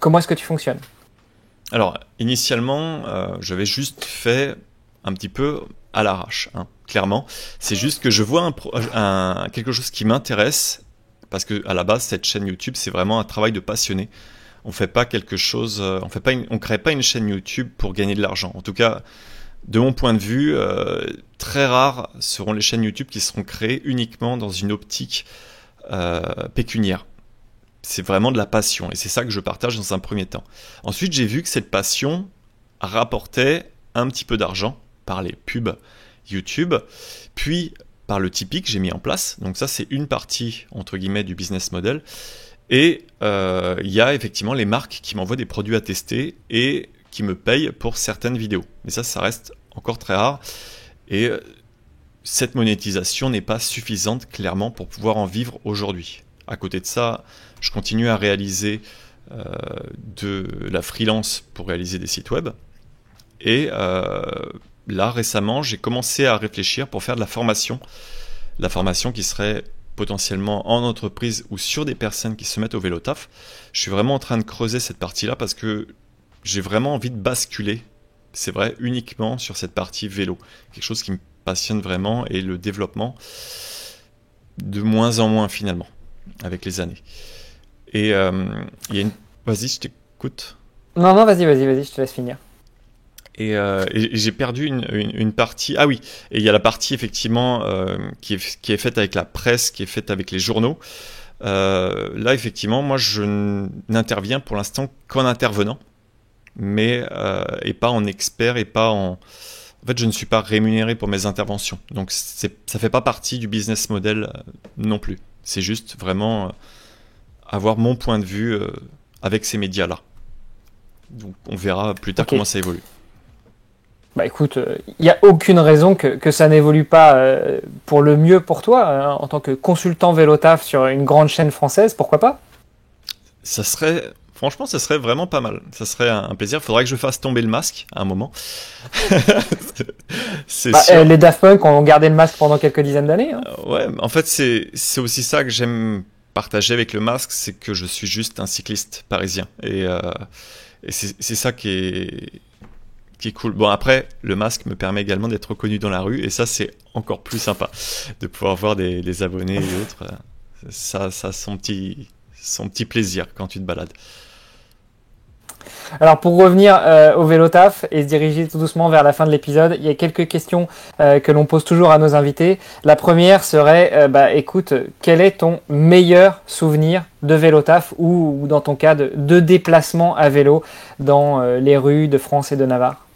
comment est-ce que tu fonctionnes. Alors, initialement, j'avais juste fait un petit peu à l'arrache, hein, clairement. C'est juste que je vois quelque chose qui m'intéresse, parce que à la base, cette chaîne YouTube, c'est vraiment un travail de passionné. On fait pas quelque chose, on crée pas une chaîne YouTube pour gagner de l'argent. En tout cas, de mon point de vue, très rares seront les chaînes YouTube qui seront créées uniquement dans une optique pécuniaire. C'est vraiment de la passion et c'est ça que je partage dans un premier temps. Ensuite, j'ai vu que cette passion rapportait un petit peu d'argent par les pubs YouTube, puis par le Tipeee que j'ai mis en place. Donc ça, c'est une partie, entre guillemets, du business model. Et il y a effectivement les marques qui m'envoient des produits à tester et qui me payent pour certaines vidéos. Mais ça reste encore très rare. Et cette monétisation n'est pas suffisante, clairement, pour pouvoir en vivre aujourd'hui. À côté de ça, je continue à réaliser de la freelance pour réaliser des sites web. Et là, récemment, j'ai commencé à réfléchir pour faire de la formation. La formation qui serait potentiellement en entreprise ou sur des personnes qui se mettent au vélo taf. Je suis vraiment en train de creuser cette partie-là parce que j'ai vraiment envie de basculer, c'est vrai, uniquement sur cette partie vélo. Quelque chose qui me passionne vraiment et le développement de moins en moins finalement, avec les années. Et il y a une... Vas-y, je t'écoute. Non, vas-y, je te laisse finir. Et j'ai perdu une partie. Ah oui, et il y a la partie effectivement qui est faite avec la presse, qui est faite avec les journaux. Là, effectivement, moi, je n'interviens pour l'instant qu'en intervenant, mais et pas en expert et pas en... En fait, je ne suis pas rémunéré pour mes interventions. Donc, ça fait pas partie du business model non plus. C'est juste vraiment avoir mon point de vue avec ces médias-là. Donc, on verra plus tard comment ça évolue. Bah écoute, il n'y a aucune raison que ça n'évolue pas pour le mieux pour toi, hein, en tant que consultant Vélotaf sur une grande chaîne française, pourquoi pas? Franchement, ça serait vraiment pas mal. Ça serait un plaisir. Il faudrait que je fasse tomber le masque à un moment. Sûr. Les Daft Punk ont gardé le masque pendant quelques dizaines d'années. Hein. Ouais, en fait, c'est aussi ça que j'aime partager avec le masque, c'est que je suis juste un cycliste parisien. Et c'est ça qui est cool. Bon, après, le masque me permet également d'être reconnu dans la rue, et ça, c'est encore plus sympa, de pouvoir voir des abonnés et autres. Ça a son petit plaisir quand tu te balades. Alors pour revenir au vélo taf et se diriger tout doucement vers la fin de l'épisode, il y a quelques questions que l'on pose toujours à nos invités. La première serait, écoute, quel est ton meilleur souvenir de vélo taf ou dans ton cas de déplacement à vélo dans les rues de France et de Navarre?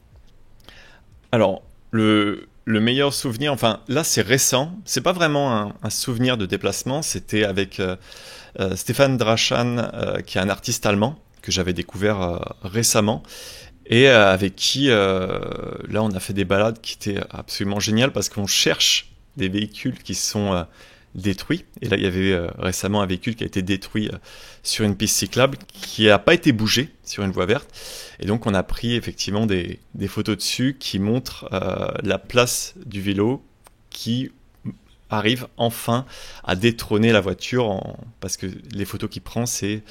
Alors, le meilleur souvenir, enfin là c'est récent, c'est pas vraiment un souvenir de déplacement, c'était avec Stéphane Drachan, qui est un artiste allemand que j'avais découvert récemment et avec qui là on a fait des balades qui étaient absolument géniales parce qu'on cherche des véhicules qui sont détruits, et là il y avait récemment un véhicule qui a été détruit sur une piste cyclable qui n'a pas été bougé sur une voie verte, et donc on a pris effectivement des photos dessus qui montrent la place du vélo qui arrive enfin à détrôner la voiture, parce que les photos qu'il prend, c'est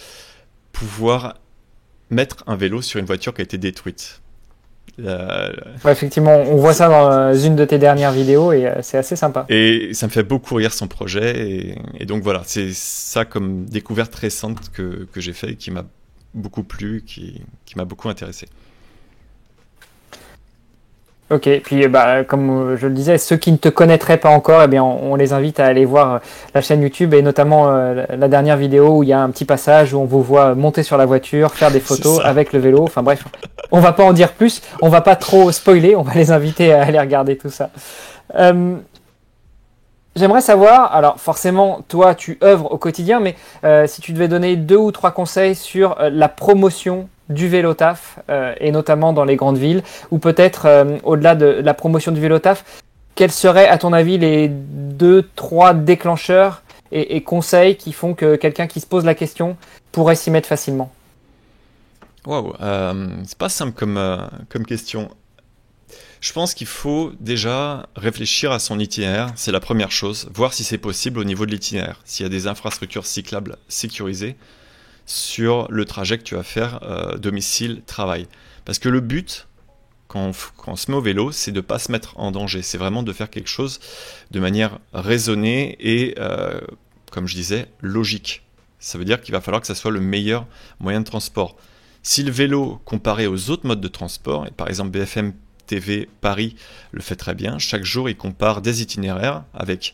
pouvoir mettre un vélo sur une voiture qui a été détruite. Ouais, effectivement, on voit ça dans une de tes dernières vidéos et c'est assez sympa. Et ça me fait beaucoup rire son projet, et donc voilà, c'est ça comme découverte récente que j'ai fait et qui m'a beaucoup plu, qui m'a beaucoup intéressé. Ok, puis comme je le disais, ceux qui ne te connaîtraient pas encore, eh bien, on les invite à aller voir la chaîne YouTube et notamment la dernière vidéo où il y a un petit passage où on vous voit monter sur la voiture, faire des photos avec le vélo. Enfin bref, on va pas en dire plus, on va pas trop spoiler, on va les inviter à aller regarder tout ça. J'aimerais savoir, alors forcément, toi tu œuvres au quotidien, mais si tu devais donner 2 ou 3 conseils sur la promotion du vélo taf, et notamment dans les grandes villes, ou peut-être au-delà de la promotion du vélo taf, quels seraient à ton avis les 2-3 déclencheurs et conseils qui font que quelqu'un qui se pose la question pourrait s'y mettre facilement? Waouh, c'est pas simple comme question. Je pense qu'il faut déjà réfléchir à son itinéraire, c'est la première chose, voir si c'est possible au niveau de l'itinéraire, s'il y a des infrastructures cyclables sécurisées sur le trajet que tu vas faire domicile-travail. Parce que le but, quand on se met au vélo, c'est de ne pas se mettre en danger. C'est vraiment de faire quelque chose de manière raisonnée et, comme je disais, logique. Ça veut dire qu'il va falloir que ça soit le meilleur moyen de transport. Si le vélo, comparé aux autres modes de transport, et par exemple BFM TV Paris le fait très bien, chaque jour il compare des itinéraires avec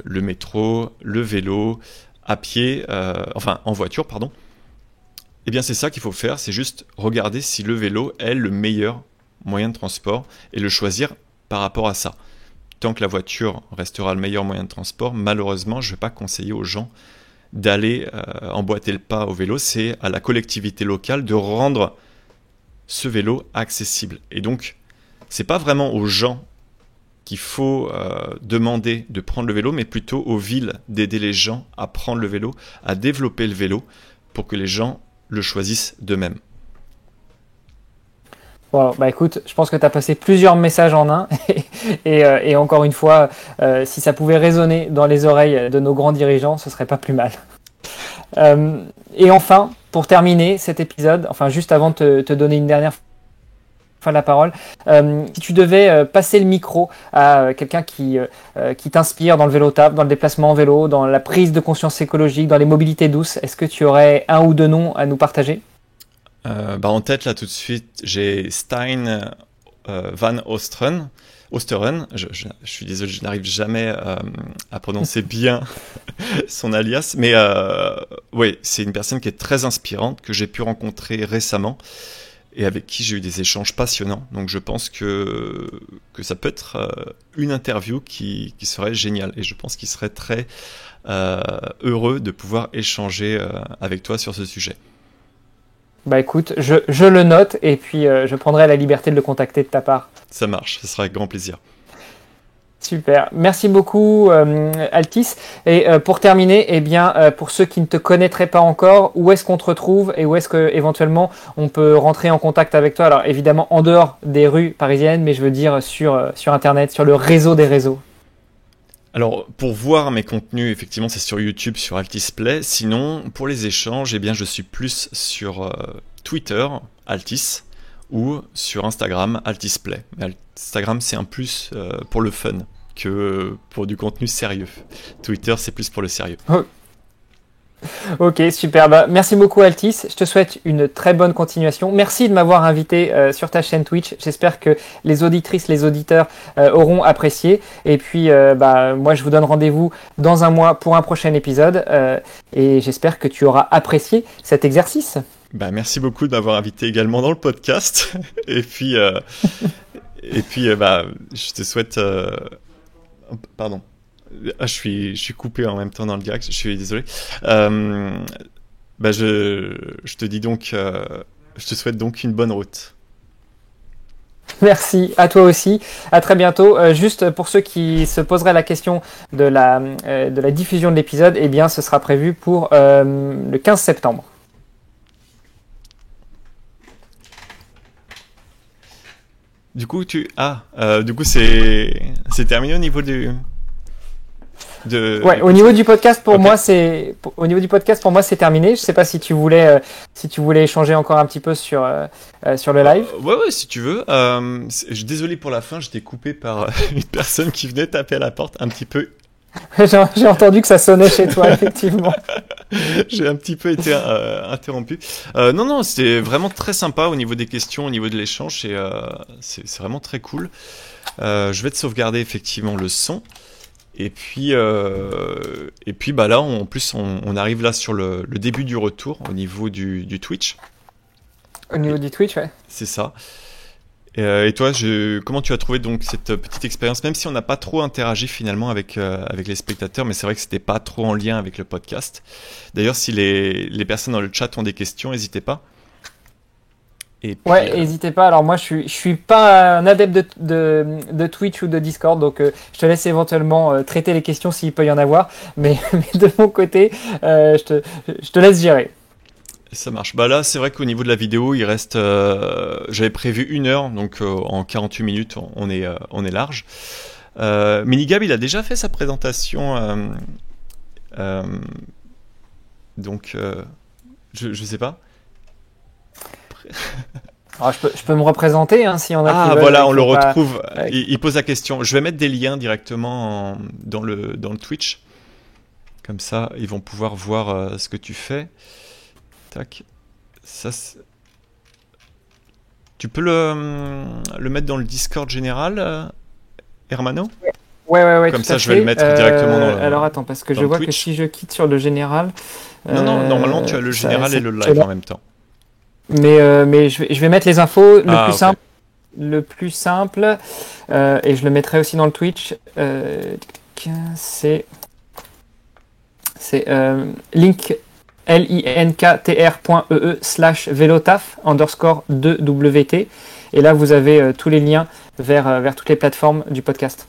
le métro, le vélo, à pied, en voiture, pardon. Eh bien, c'est ça qu'il faut faire, c'est juste regarder si le vélo est le meilleur moyen de transport et le choisir par rapport à ça. Tant que la voiture restera le meilleur moyen de transport, malheureusement, je ne vais pas conseiller aux gens d'aller emboîter le pas au vélo. C'est à la collectivité locale de rendre ce vélo accessible. Et donc, c'est pas vraiment aux gens qu'il faut demander de prendre le vélo, mais plutôt aux villes d'aider les gens à prendre le vélo, à développer le vélo, pour que les gens le choisissent d'eux-mêmes. Bon, écoute, je pense que tu as passé plusieurs messages en un, et encore une fois, si ça pouvait résonner dans les oreilles de nos grands dirigeants, ce serait pas plus mal. Et enfin, pour terminer cet épisode, enfin juste avant de te donner une dernière fois la parole, si tu devais passer le micro à quelqu'un qui t'inspire dans le vélo taf, dans le déplacement en vélo, dans la prise de conscience écologique, dans les mobilités douces, est-ce que tu aurais 1 ou 2 noms à nous partager? En tête là tout de suite, j'ai Stein Van Osteren. Je suis désolé, je n'arrive jamais à prononcer bien son alias, mais oui, c'est une personne qui est très inspirante, que j'ai pu rencontrer récemment et avec qui j'ai eu des échanges passionnants. Donc je pense que ça peut être une interview qui serait géniale, et je pense qu'il serait très heureux de pouvoir échanger avec toi sur ce sujet. Écoute, je le note, et puis je prendrai la liberté de le contacter de ta part. Ça marche, ce sera avec grand plaisir. Super, merci beaucoup Altis. Et pour terminer, pour ceux qui ne te connaîtraient pas encore, où est-ce qu'on te retrouve et où est-ce que éventuellement on peut rentrer en contact avec toi? Alors évidemment en dehors des rues parisiennes, mais je veux dire sur Internet, sur le réseau des réseaux. Alors, pour voir mes contenus, effectivement, c'est sur YouTube, sur Altisplay. Sinon, pour les échanges, eh bien, je suis plus sur Twitter, Altis, ou sur Instagram, Altisplay. Mais Instagram, c'est un plus pour le fun que pour du contenu sérieux. Twitter, c'est plus pour le sérieux. Oh. Ok, super. Merci beaucoup Altis. Je te souhaite une très bonne continuation. Merci de m'avoir invité sur ta chaîne Twitch. J'espère que les auditrices, les auditeurs auront apprécié. Et puis, moi, je vous donne rendez-vous dans un mois pour un prochain épisode. Et j'espère que tu auras apprécié cet exercice. Merci beaucoup de m'avoir invité également dans le podcast. Et puis, je te souhaite... Pardon. Je suis coupé en même temps dans le direct, je suis désolé. Je te dis donc, je te souhaite donc une bonne route. Merci, à toi aussi. À très bientôt. Juste pour ceux qui se poseraient la question de la diffusion de l'épisode, eh bien, ce sera prévu pour le 15 septembre. Du coup, c'est terminé au niveau du... Au niveau du podcast pour moi c'est terminé. Je sais pas si tu voulais échanger encore un petit peu sur le live. Ouais, si tu veux. Je suis désolé pour la fin, j'étais coupé par une personne qui venait taper à la porte un petit peu. J'ai entendu que ça sonnait chez toi effectivement. J'ai un petit peu été interrompu. Non, c'était vraiment très sympa au niveau des questions, au niveau de l'échange. C'est vraiment très cool. Je vais te sauvegarder effectivement le son. Et puis là, en plus, on arrive là sur le début du retour au niveau du Twitch. Au niveau du Twitch, ouais. C'est ça. Et toi, comment tu as trouvé donc cette petite expérience, même si on n'a pas trop interagi finalement avec les spectateurs, mais c'est vrai que c'était pas trop en lien avec le podcast. D'ailleurs, si les personnes dans le chat ont des questions, n'hésitez pas. Et puis, n'hésitez pas. Alors moi, je suis pas un adepte de Twitch ou de Discord, donc je te laisse éventuellement traiter les questions s'il peut y en avoir. Mais de mon côté, je te laisse gérer. Ça marche. Là, c'est vrai qu'au niveau de la vidéo, il reste... j'avais prévu 1 heure, donc en 48 minutes, on est large. Minigab, il a déjà fait sa présentation. Donc, je sais pas. Alors, je peux me représenter si on a. Ah voilà, on le retrouve. Il pose la question. Je vais mettre des liens directement dans le Twitch. Comme ça, ils vont pouvoir voir ce que tu fais. Tac. Ça, tu peux le mettre dans le Discord général, Hermano ? Ouais. Comme ça, je vais le mettre directement dans le. Alors attends, parce que je vois Twitch. Que si je quitte sur le général. Non, normalement, tu as le général et le live en même temps. Mais je vais mettre les infos le plus simple et je le mettrai aussi dans le Twitch. C'est linktr.ee/velotaf_2wt et là vous avez tous les liens vers toutes les plateformes du podcast.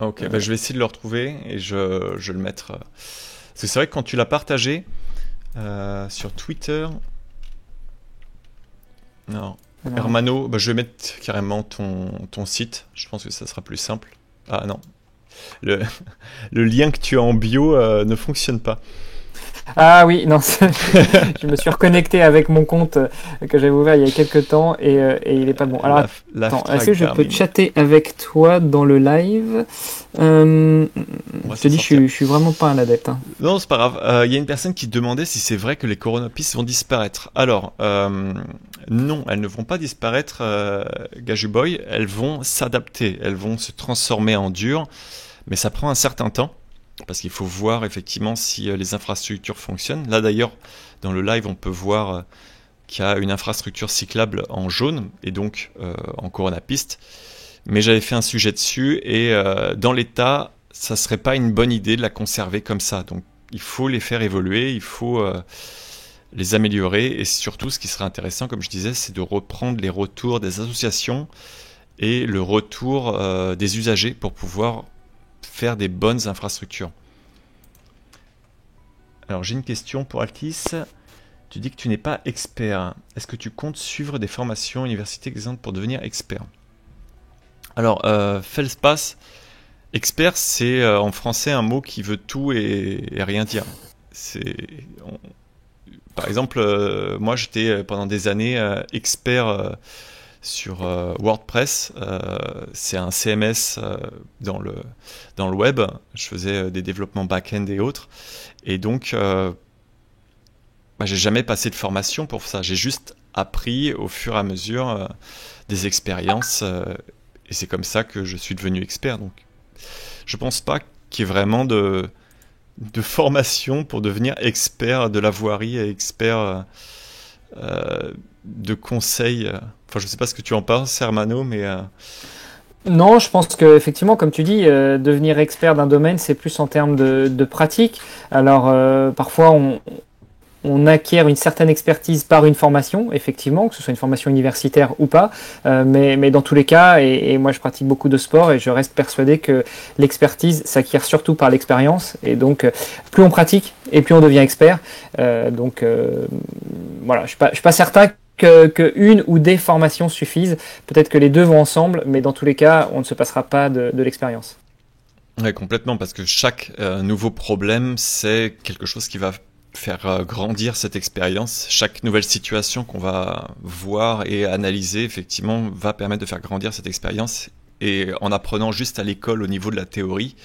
Ok, je vais essayer de le retrouver et je le mettre. Parce que c'est vrai que quand tu l'as partagé sur Twitter. Non. Hermano, je vais mettre carrément ton site. Je pense que ça sera plus simple. Ah non. Le lien que tu as en bio ne fonctionne pas. Ah oui, non, je me suis reconnecté avec mon compte que j'avais ouvert il y a quelques temps et il est pas bon. Alors, attends, est-ce que je peux chatter avec toi dans le live ? Je te dis, je suis vraiment pas un adepte. Non, c'est pas grave. Il y a une personne qui demandait si c'est vrai que les coronapistes vont disparaître. Alors, non, elles ne vont pas disparaître, Gajuboy. Elles vont s'adapter, elles vont se transformer en dur, mais ça prend un certain temps. Parce qu'il faut voir effectivement si les infrastructures fonctionnent. Là d'ailleurs, dans le live, on peut voir qu'il y a une infrastructure cyclable en jaune et donc en coronapiste. Mais j'avais fait un sujet dessus et dans l'état, ça serait pas une bonne idée de la conserver comme ça. Donc il faut les faire évoluer, il faut les améliorer et surtout ce qui serait intéressant, comme je disais, c'est de reprendre les retours des associations et le retour des usagers pour pouvoir faire des bonnes infrastructures. Alors j'ai une question pour Altis. Tu dis que tu n'es pas expert. Est-ce que tu comptes suivre des formations universités exigeantes pour devenir expert ? Alors Feldspass, Expert, c'est en français un mot qui veut tout et rien dire. C'est, on- Par exemple, moi j'étais pendant des années expert sur WordPress. C'est un CMS dans le web. Je faisais des développements back-end et autres. Et donc, j'ai jamais passé de formation pour ça. J'ai juste appris au fur et à mesure des expériences. Et c'est comme ça que je suis devenu expert. Donc, je pense pas qu'il y ait vraiment de formation pour devenir expert de la voirie et expert de conseils. Enfin, je sais pas ce que tu en penses, Hermano, mais Non, je pense que effectivement, comme tu dis, devenir expert d'un domaine, c'est plus en termes de pratique. Alors, parfois, on acquiert une certaine expertise par une formation, effectivement, que ce soit une formation universitaire ou pas, mais dans tous les cas, et moi je pratique beaucoup de sport et je reste persuadé que l'expertise s'acquiert surtout par l'expérience, et donc plus on pratique et plus on devient expert. Voilà, je suis pas certain que une ou des formations suffisent. Peut-être que les deux vont ensemble, mais dans tous les cas, on ne se passera pas de l'expérience. ouais, complètement, parce que chaque nouveau problème, c'est quelque chose qui va faire grandir cette expérience. Chaque nouvelle situation qu'on va voir et analyser, effectivement, va permettre de faire grandir cette expérience. Et en apprenant juste à l'école au niveau de la théorie,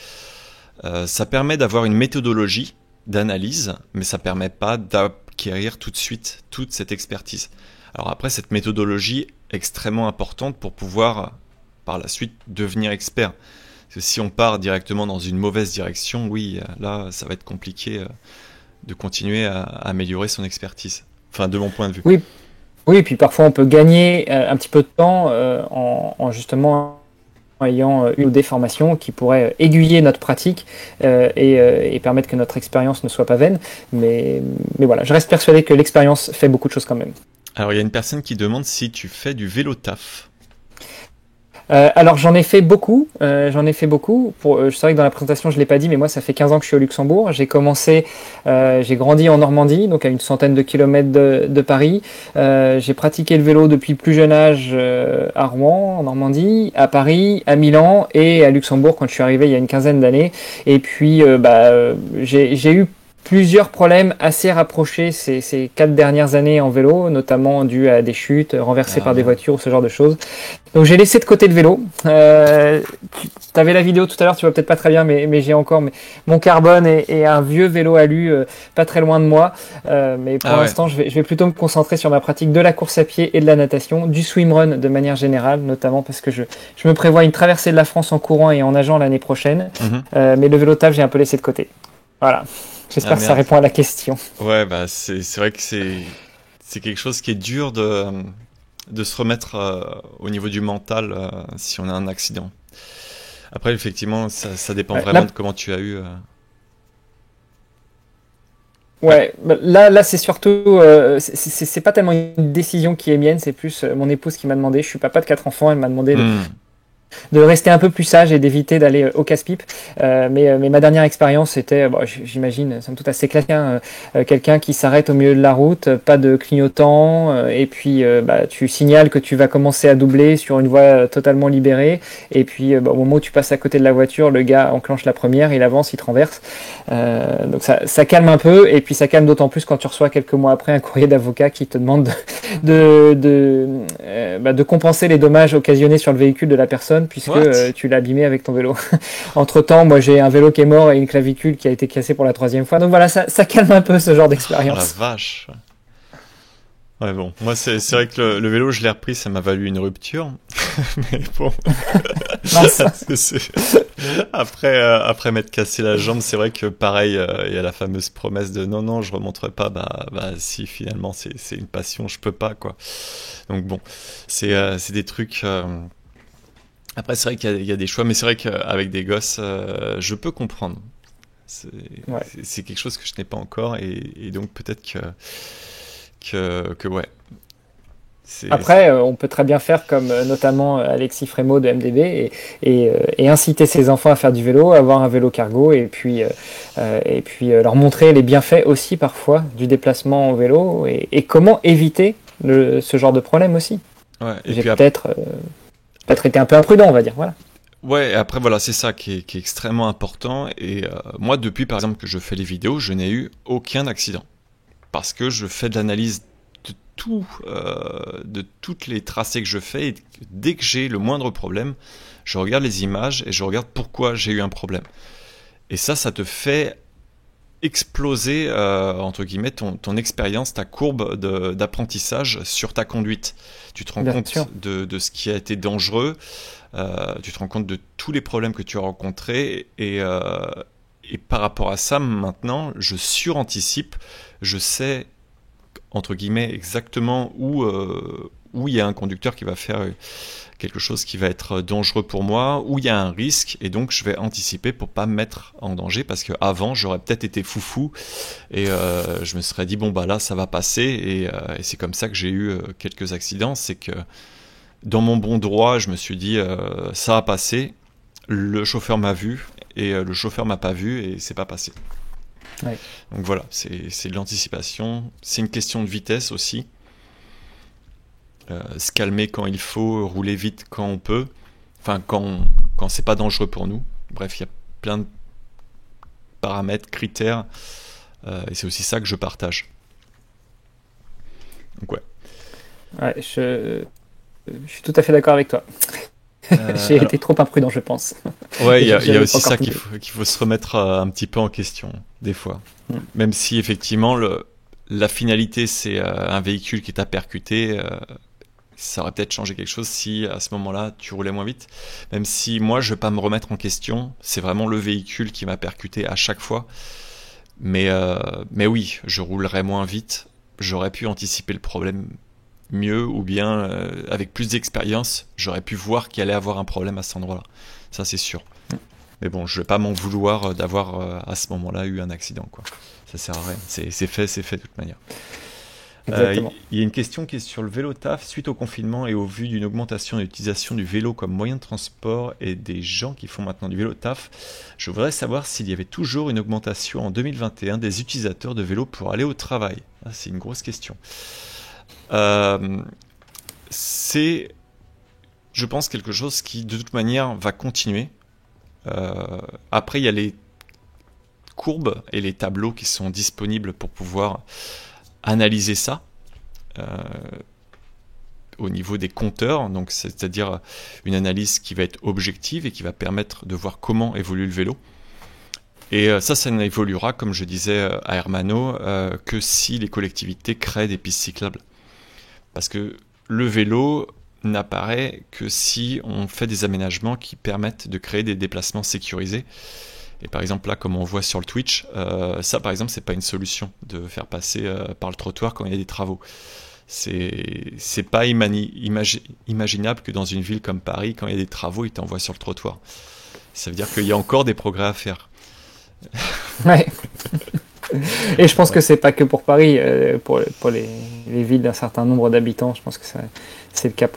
ça permet d'avoir une méthodologie d'analyse, mais ça permet pas d'acquérir tout de suite toute cette expertise. Alors après, cette méthodologie est extrêmement importante pour pouvoir, par la suite, devenir expert. Parce que si on part directement dans une mauvaise direction, oui, là, ça va être compliqué de continuer à améliorer son expertise. Enfin, de mon point de vue. Oui, oui, et puis parfois on peut gagner un petit peu de temps en justement ayant une ou des formations qui pourraient aiguiller notre pratique et permettre que notre expérience ne soit pas vaine. Mais voilà, je reste persuadé que l'expérience fait beaucoup de choses quand même. Alors, il y a une personne qui demande si tu fais du vélo taf. Alors j'en ai fait beaucoup, c'est vrai que dans la présentation je l'ai pas dit, mais moi ça fait 15 ans que je suis au Luxembourg. J'ai grandi en Normandie, donc à une centaine de kilomètres de Paris. J'ai pratiqué le vélo depuis le plus jeune âge à Rouen, en Normandie, à Paris, à Milan et à Luxembourg quand je suis arrivé il y a une quinzaine d'années. Et puis j'ai eu plusieurs problèmes assez rapprochés ces 4 dernières années en vélo, notamment dû à des chutes, renversées par des voitures, ce genre de choses. Donc j'ai laissé de côté le vélo. Tu avais la vidéo tout à l'heure, tu vois peut-être pas très bien, mais j'ai encore mon carbone et un vieux vélo alu pas très loin de moi. Mais pour l'instant, je vais plutôt me concentrer sur ma pratique de la course à pied et de la natation, du swimrun de manière générale, notamment parce que je me prévois une traversée de la France en courant et en nageant l'année prochaine. Mais le vélo taf, j'ai un peu laissé de côté. Voilà. J'espère que ça répond à la question. Ouais, bah c'est vrai que c'est quelque chose qui est dur de se remettre au niveau du mental si on a un accident. Après, effectivement, ça dépend vraiment de comment tu as eu. Ouais, là c'est surtout, c'est pas tellement une décision qui est mienne, c'est plus mon épouse qui m'a demandé. Je suis papa de 4 enfants, elle m'a demandé de rester un peu plus sage et d'éviter d'aller au casse-pipe. Mais ma dernière expérience, c'était, j'imagine, somme toute assez classique, quelqu'un qui s'arrête au milieu de la route, pas de clignotant, et puis tu signales que tu vas commencer à doubler sur une voie totalement libérée, et puis au moment où tu passes à côté de la voiture, le gars enclenche la première, il avance, il te renverse. Donc ça calme un peu, et puis ça calme d'autant plus quand tu reçois quelques mois après un courrier d'avocat qui te demande de compenser les dommages occasionnés sur le véhicule de la personne, puisque tu l'as abîmé avec ton vélo. Entre-temps, moi j'ai un vélo qui est mort et une clavicule qui a été cassée pour la 3e fois. Donc voilà, ça calme un peu ce genre d'expérience. Oh la vache. Ouais, bon, moi c'est vrai que le vélo, je l'ai repris, ça m'a valu une rupture. Mais bon. Après m'être cassé la jambe, c'est vrai que pareil, il y a la fameuse promesse de non, je remonterai pas. Bah si, finalement, c'est une passion, je peux pas, quoi. Donc bon, c'est des trucs. Après, c'est vrai qu'il y a des choix, mais c'est vrai qu'avec des gosses, je peux comprendre. C'est quelque chose que je n'ai pas encore, et donc peut-être que ouais. Après, on peut très bien faire comme notamment Alexis Frémaux de MDB et inciter ses enfants à faire du vélo, avoir un vélo cargo et puis leur montrer les bienfaits aussi parfois du déplacement en vélo et comment éviter ce genre de problème aussi. Ouais, J'ai peut-être été un peu imprudent, on va dire. Voilà. Ouais, et après voilà, c'est ça qui est extrêmement important. Et moi, depuis par exemple que je fais les vidéos, je n'ai eu aucun accident. Parce que je fais de l'analyse de toutes les tracés que je fais. Et dès que j'ai le moindre problème, je regarde les images et je regarde pourquoi j'ai eu un problème. Et ça te fait exploser, entre guillemets, ton expérience, ta courbe d'apprentissage sur ta conduite. Tu te rends compte de ce qui a été dangereux, tu te rends compte de tous les problèmes que tu as rencontrés, et par rapport à ça, maintenant, je suranticipe, je sais, entre guillemets, exactement où il y a un conducteur qui va faire quelque chose qui va être dangereux pour moi, où il y a un risque, et donc je vais anticiper pour pas me mettre en danger, parce qu'avant j'aurais peut-être été foufou et je me serais dit bon bah là ça va passer, et c'est comme ça que j'ai eu quelques accidents. C'est que dans mon bon droit je me suis dit ça va passer, le chauffeur m'a vu et le chauffeur m'a pas vu et c'est pas passé. Ouais. Donc voilà, c'est de l'anticipation, c'est une question de vitesse aussi. Se calmer quand il faut, rouler vite quand on peut, enfin quand c'est pas dangereux pour nous. Bref, il y a plein de paramètres, critères, et c'est aussi ça que je partage. Donc ouais, je suis tout à fait d'accord avec toi. J'ai été trop imprudent, je pense. Ouais, il y a aussi ça qu'il faut se remettre un petit peu en question, des fois. Même si, effectivement, la finalité, c'est un véhicule qui t'a percuté, ça aurait peut-être changé quelque chose si, à ce moment-là, tu roulais moins vite. Même si, moi, je ne vais pas me remettre en question. C'est vraiment le véhicule qui m'a percuté à chaque fois. Mais oui, je roulerais moins vite. J'aurais pu anticiper le problème mieux, ou bien avec plus d'expérience, j'aurais pu voir qu'il allait avoir un problème à cet endroit-là. Ça, c'est sûr. Mais bon, je vais pas m'en vouloir d'avoir à ce moment-là eu un accident, quoi. Ça sert à rien. C'est fait de toute manière. Il y a une question qui est sur le vélo taf. Suite au confinement et au vu d'une augmentation de l'utilisation du vélo comme moyen de transport et des gens qui font maintenant du vélo taf, je voudrais savoir s'il y avait toujours une augmentation en 2021 des utilisateurs de vélo pour aller au travail. Ah, c'est une grosse question. C'est, je pense, quelque chose qui de toute manière va continuer. Après, il y a les courbes et les tableaux qui sont disponibles pour pouvoir analyser ça au niveau des compteurs, donc c'est-à-dire une analyse qui va être objective et qui va permettre de voir comment évolue le vélo. Et ça n'évoluera, comme je disais à Hermano, que si les collectivités créent des pistes cyclables. Parce que le vélo n'apparaît que si on fait des aménagements qui permettent de créer des déplacements sécurisés. Et par exemple là, comme on voit sur le Twitch, ça par exemple, c'est pas une solution de faire passer par le trottoir quand il y a des travaux. C'est pas imaginable que dans une ville comme Paris, quand il y a des travaux, ils t'envoient sur le trottoir. Ça veut dire qu'il y a encore des progrès à faire. Ouais. Et je pense que c'est pas que pour Paris, pour les villes d'un certain nombre d'habitants, je pense que c'est le cas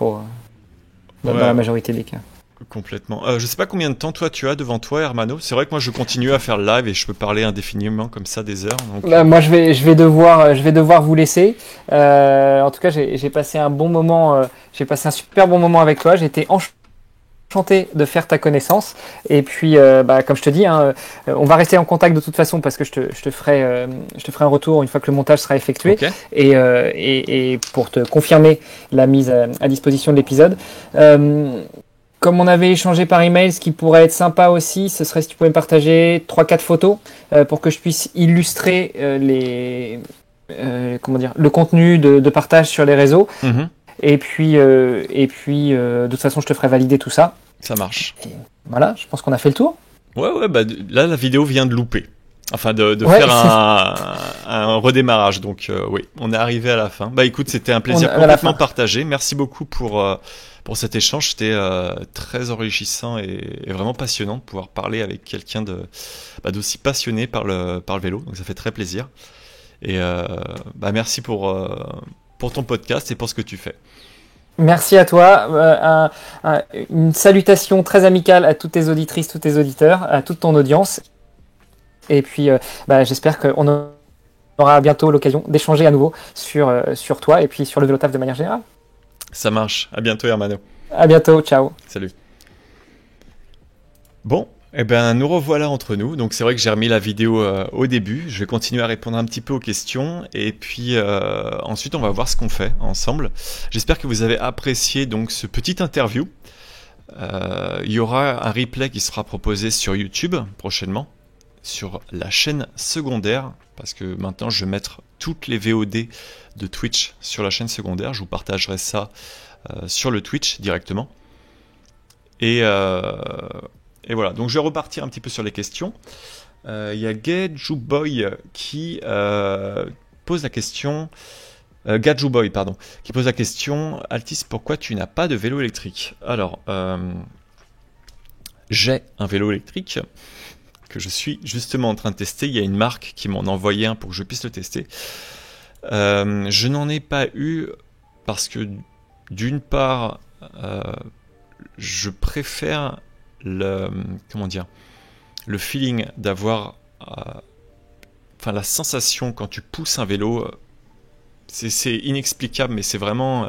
dans la majorité des cas. Complètement. Je sais pas combien de temps toi tu as devant toi, Hermano. C'est vrai que moi je continue à faire le live et je peux parler indéfiniment comme ça des heures. Donc... moi je vais devoir vous laisser. En tout cas j'ai passé un bon moment, j'ai passé un super bon moment avec toi. J'ai été enchanté de faire ta connaissance. Et puis comme je te dis, on va rester en contact de toute façon parce que je te ferai un retour une fois que le montage sera effectué. Okay. Et pour te confirmer la mise à disposition de l'épisode. Comme on avait échangé par email, ce qui pourrait être sympa aussi, ce serait si tu pouvais me partager 3-4 photos pour que je puisse illustrer le contenu de partage sur les réseaux. Mm-hmm. Et puis, de toute façon, je te ferai valider tout ça. Ça marche. Et voilà, je pense qu'on a fait le tour. Ouais, là, la vidéo vient de louper. Enfin, de faire un redémarrage. Donc, oui, on est arrivé à la fin. Bah, écoute, c'était un plaisir complètement partagé. Merci beaucoup pour cet échange. C'était très enrichissant et vraiment passionnant de pouvoir parler avec quelqu'un d'aussi passionné par le vélo. Donc, ça fait très plaisir. Et merci pour ton podcast et pour ce que tu fais. Merci à toi. Une salutation très amicale à toutes tes auditrices, tous tes auditeurs, à toute ton audience. Et puis, j'espère qu'on aura bientôt l'occasion d'échanger à nouveau sur toi et puis sur le vélo taf de manière générale. Ça marche. À bientôt, Hermano. À bientôt. Ciao. Salut. Bon, eh ben nous revoilà entre nous. Donc c'est vrai que j'ai remis la vidéo au début. Je vais continuer à répondre un petit peu aux questions et puis ensuite on va voir ce qu'on fait ensemble. J'espère que vous avez apprécié donc ce petit interview. Il y aura un replay qui sera proposé sur YouTube prochainement, sur la chaîne secondaire, parce que maintenant je vais mettre toutes les VOD de Twitch sur la chaîne secondaire. Je vous partagerai ça sur le Twitch directement. Et voilà, donc je vais repartir un petit peu sur les questions. Il y a Gajuboy qui pose la question... Gajuboy, pardon, qui pose la question: Altis, pourquoi tu n'as pas de vélo électrique? Alors, j'ai un vélo électrique que je suis justement en train de tester. Il y a une marque qui m'en a envoyé un pour que je puisse le tester. Je n'en ai pas eu parce que d'une part, je préfère le feeling d'avoir, la sensation quand tu pousses un vélo. C'est inexplicable, mais c'est vraiment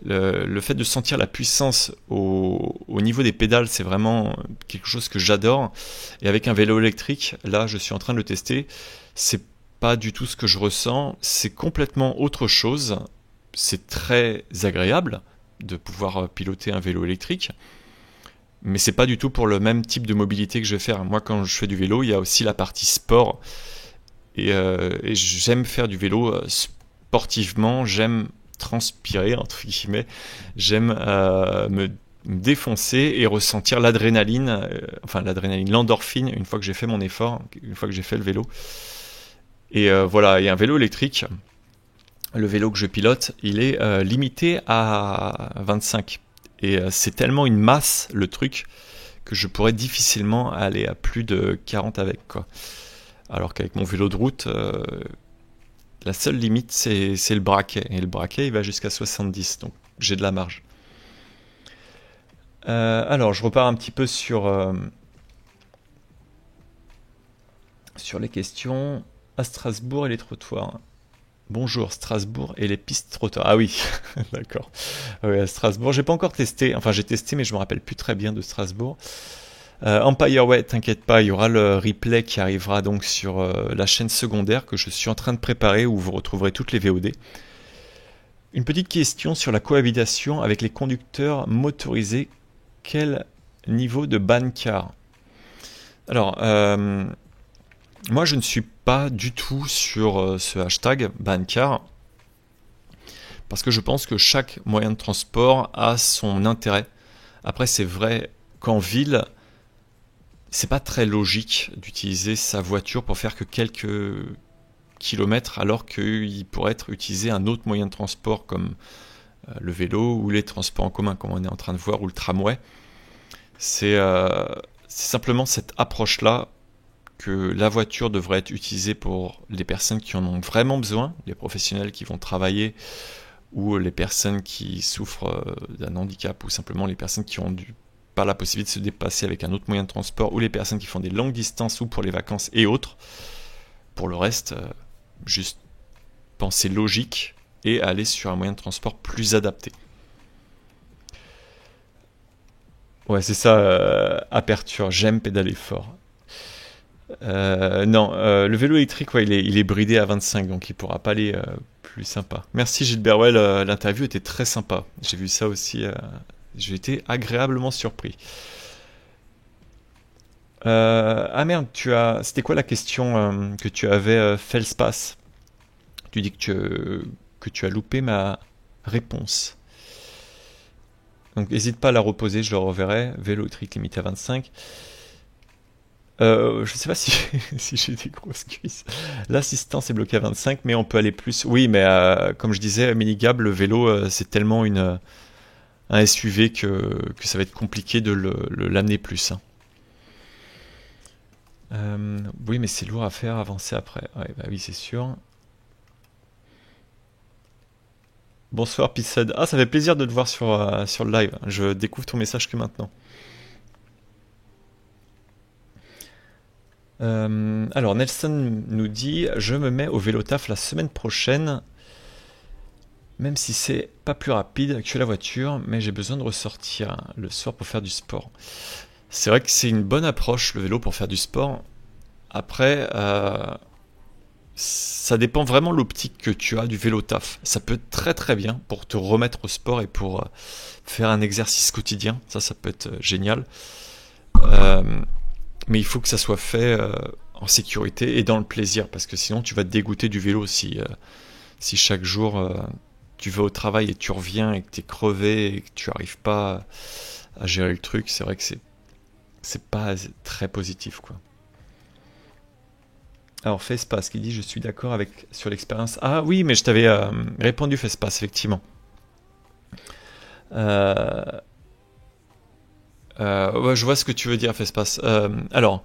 le fait de sentir la puissance au niveau des pédales, c'est vraiment quelque chose que j'adore. Et avec un vélo électrique, là, je suis en train de le tester. C'est pas du tout ce que je ressens. C'est complètement autre chose. C'est très agréable de pouvoir piloter un vélo électrique, mais c'est pas du tout pour le même type de mobilité que je vais faire. Moi, quand je fais du vélo, il y a aussi la partie sport, et j'aime faire du vélo sportivement, j'aime transpirer, entre guillemets, j'aime me défoncer et ressentir l'adrénaline, l'endorphine, une fois que j'ai fait mon effort, une fois que j'ai fait le vélo. Et voilà, et un vélo électrique, le vélo que je pilote, il est limité à 25. Et c'est tellement une masse, le truc, que je pourrais difficilement aller à plus de 40 avec, quoi. Alors qu'avec mon vélo de route, la seule limite, c'est le braquet. Et le braquet, il va jusqu'à 70, donc j'ai de la marge. Alors, je repars un petit peu sur les questions. À Strasbourg et les trottoirs. Bonjour, Strasbourg et les pistes trottoirs. Ah oui, d'accord. Oui, à Strasbourg, j'ai pas encore testé. Enfin, j'ai testé, mais je me rappelle plus très bien de Strasbourg. Empire, ouais, t'inquiète pas, il y aura le replay qui arrivera donc sur la chaîne secondaire que je suis en train de préparer, où vous retrouverez toutes les VOD. Une petite question sur la cohabitation avec les conducteurs motorisés. Quel niveau de ban car? Alors, moi je ne suis pas du tout sur ce hashtag bancar, parce que je pense que chaque moyen de transport a son intérêt. Après, c'est vrai qu'en ville, c'est pas très logique d'utiliser sa voiture pour faire que quelques kilomètres, alors qu'il pourrait être utilisé un autre moyen de transport comme le vélo ou les transports en commun, comme on est en train de voir, ou le tramway. C'est simplement cette approche-là que la voiture devrait être utilisée pour les personnes qui en ont vraiment besoin, les professionnels qui vont travailler, ou les personnes qui souffrent d'un handicap, ou simplement les personnes qui ont pas la possibilité de se déplacer avec un autre moyen de transport, ou les personnes qui font des longues distances ou pour les vacances et autres. Pour le reste, juste penser logique et aller sur un moyen de transport plus adapté. Ouais, c'est ça, aperture, j'aime pédaler fort. Non, le vélo électrique, ouais, il est bridé à 25, donc il pourra pas aller plus sympa. Merci Gilbert, ouais, l'interview était très sympa. J'ai vu ça aussi, j'ai été agréablement surpris. Ah merde, c'était quoi la question que tu avais, Felspass? Tu dis que tu as loupé ma réponse. Donc n'hésite pas à la reposer, je le reverrai. Vélo électrique limité à 25. Je sais pas si j'ai des grosses cuisses. L'assistance est bloquée à 25, mais on peut aller plus. Oui, mais comme je disais, Minigab, le vélo, c'est tellement un SUV que ça va être compliqué de l'amener plus. Hein. Oui, mais c'est lourd à faire, avancer après. Ouais, bah oui, c'est sûr. Bonsoir, Pissed. Ah, ça fait plaisir de te voir sur le live. Je découvre ton message que maintenant. Alors, Nelson nous dit: je me mets au vélo taf la semaine prochaine, même si c'est pas plus rapide que la voiture, mais j'ai besoin de ressortir le soir pour faire du sport. C'est vrai que c'est une bonne approche, le vélo, pour faire du sport. Après, ça dépend vraiment de l'optique que tu as du vélo taf. Ça peut être très très bien pour te remettre au sport et pour faire un exercice quotidien. Ça peut être génial. Mais il faut que ça soit fait en sécurité et dans le plaisir, parce que sinon tu vas te dégoûter du vélo si chaque jour tu vas au travail et tu reviens et que tu es crevé et que tu n'arrives pas à gérer le truc. C'est vrai que c'est pas très positif, quoi. Alors Fespace qui dit je suis d'accord sur l'expérience. Ah oui, mais je t'avais répondu Fespace, effectivement. Ouais, je vois ce que tu veux dire, Fespace. Alors,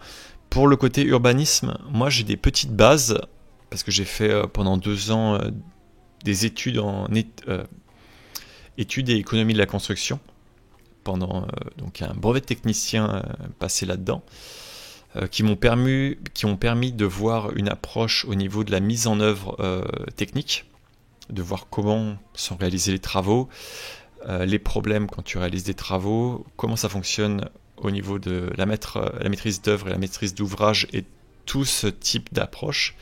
pour le côté urbanisme, moi j'ai des petites bases, parce que j'ai fait pendant 2 ans des études en études et économie de la construction, pendant donc un brevet de technicien passé là-dedans, qui ont permis de voir une approche au niveau de la mise en œuvre technique, de voir comment sont réalisés les travaux, les problèmes quand tu réalises des travaux, comment ça fonctionne au niveau de la maîtrise d'œuvre et la maîtrise d'ouvrage et tout ce type d'approche.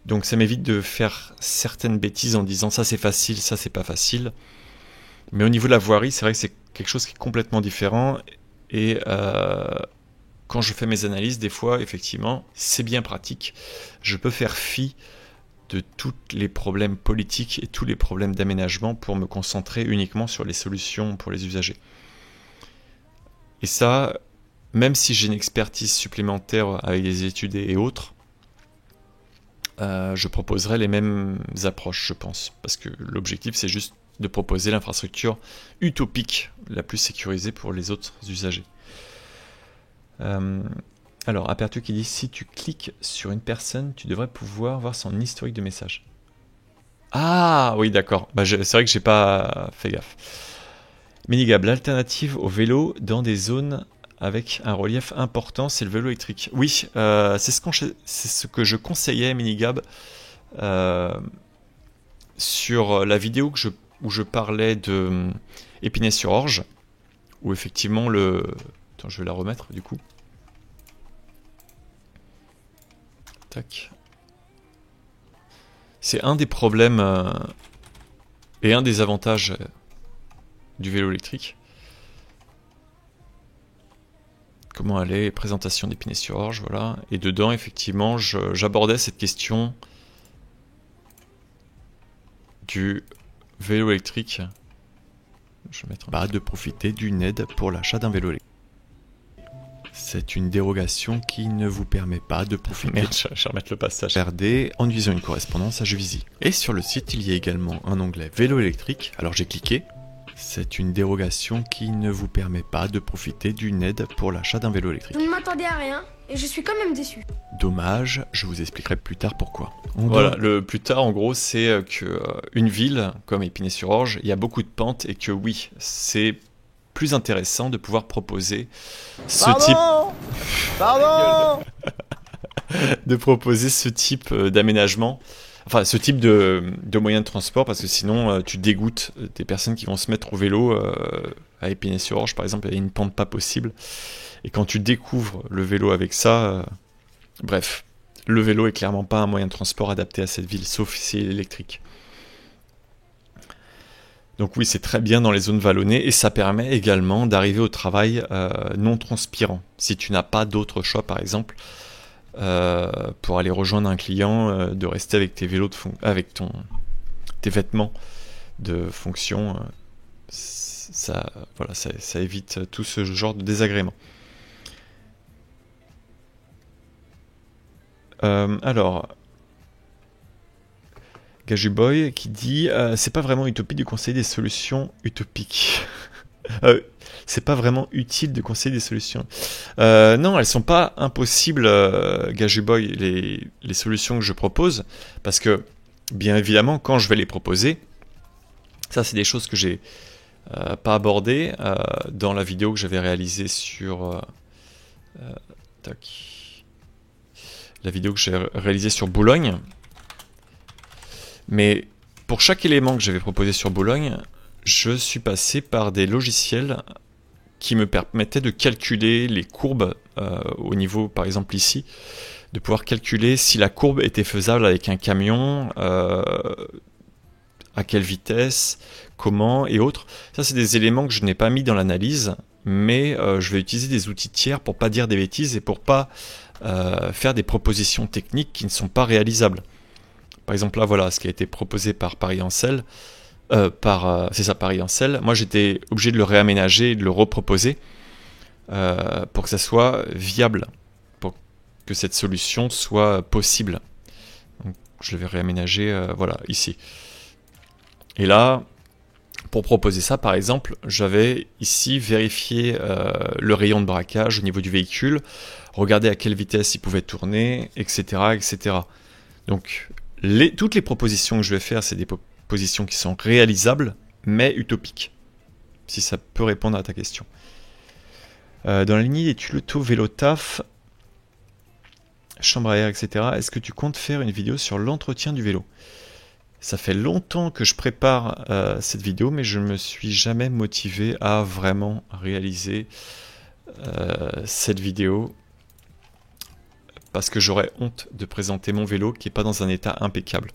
Donc ça m'évite de faire certaines bêtises en disant ça c'est facile, ça c'est pas facile. Mais au niveau de la voirie, c'est vrai que c'est quelque chose qui est complètement différent. Et quand je fais mes analyses, des fois, effectivement, c'est bien pratique. Je peux faire fi de tous les problèmes politiques et tous les problèmes d'aménagement pour me concentrer uniquement sur les solutions pour les usagers. Et ça, même si j'ai une expertise supplémentaire avec des études et autres, je proposerai les mêmes approches, je pense. Parce que l'objectif, c'est juste de proposer l'infrastructure utopique, la plus sécurisée pour les autres usagers. Alors, Apertu qui dit si tu cliques sur une personne, tu devrais pouvoir voir son historique de messages. Ah oui, d'accord. C'est vrai que j'ai pas fait gaffe. Minigab, l'alternative au vélo dans des zones avec un relief important, c'est le vélo électrique. Oui, c'est ce que je conseillais, Minigab, sur la vidéo où je parlais de Épinay-sur-Orge, où effectivement Attends, je vais la remettre du coup. Tac. C'est un des problèmes et un des avantages du vélo électrique. Comment aller, présentation d'Épinay-sur-Orge, voilà. Et dedans, effectivement, j'abordais cette question du vélo électrique. Je vais mettre pas de profiter d'une aide pour l'achat d'un vélo électrique. C'est une dérogation qui ne vous permet pas de profiter. Merde, je vais remettre le passage. RD en utilisant une correspondance à Juvisy. Et sur le site, il y a également un onglet vélo électrique. Alors j'ai cliqué. C'est une dérogation qui ne vous permet pas de profiter d'une aide pour l'achat d'un vélo électrique. Je ne m'attendais à rien et je suis quand même déçu. Dommage, je vous expliquerai plus tard pourquoi. Voilà, le plus tard en gros c'est qu'une ville comme Épinay-sur-Orge, il y a beaucoup de pentes et que oui, c'est plus intéressant de pouvoir proposer de proposer ce type d'aménagement. Enfin, ce type de moyens de transport, parce que sinon, tu dégoûtes des personnes qui vont se mettre au vélo. À Épinay-sur-Orge, par exemple, il y a une pente pas possible. Et quand tu découvres le vélo avec ça, bref, le vélo est clairement pas un moyen de transport adapté à cette ville, sauf si c'est électrique. Donc oui, c'est très bien dans les zones vallonnées, et ça permet également d'arriver au travail non transpirant. Si tu n'as pas d'autre choix, par exemple, pour aller rejoindre un client, de rester avec tes vélos tes vêtements de fonction, ça évite tout ce genre de désagréments. Alors, Gajuboy qui dit c'est pas vraiment utopie de conseiller des solutions utopiques. C'est pas vraiment utile de conseiller des solutions. Non, elles sont pas impossibles, Gajuboy, les solutions que je propose, parce que bien évidemment, quand je vais les proposer, ça c'est des choses que j'ai pas abordées dans la vidéo que j'avais réalisée sur la vidéo que j'ai réalisée sur Boulogne. Mais pour chaque élément que j'avais proposé sur Boulogne, je suis passé par des logiciels qui me permettait de calculer les courbes au niveau, par exemple ici, de pouvoir calculer si la courbe était faisable avec un camion, à quelle vitesse, comment et autres. Ça, c'est des éléments que je n'ai pas mis dans l'analyse, mais je vais utiliser des outils tiers pour pas dire des bêtises et pour pas faire des propositions techniques qui ne sont pas réalisables. Par exemple, là, voilà ce qui a été proposé par Paris Ancel. C'est ça, Paris Ancel. Moi, j'étais obligé de le réaménager et de le reproposer pour que ça soit viable, pour que cette solution soit possible. Donc, je vais réaménager, voilà, ici. Et là, pour proposer ça, par exemple, j'avais ici vérifié le rayon de braquage au niveau du véhicule, regarder à quelle vitesse il pouvait tourner, etc., etc. Donc, toutes les propositions que je vais faire, c'est des propositions qui sont réalisables, mais utopiques. Si ça peut répondre à ta question. Dans la lignée des tutos vélo taf, chambre à air, etc., est-ce que tu comptes faire une vidéo sur l'entretien du vélo? Ça fait longtemps que je prépare cette vidéo, mais je ne me suis jamais motivé à vraiment réaliser cette vidéo parce que j'aurais honte de présenter mon vélo qui n'est pas dans un état impeccable.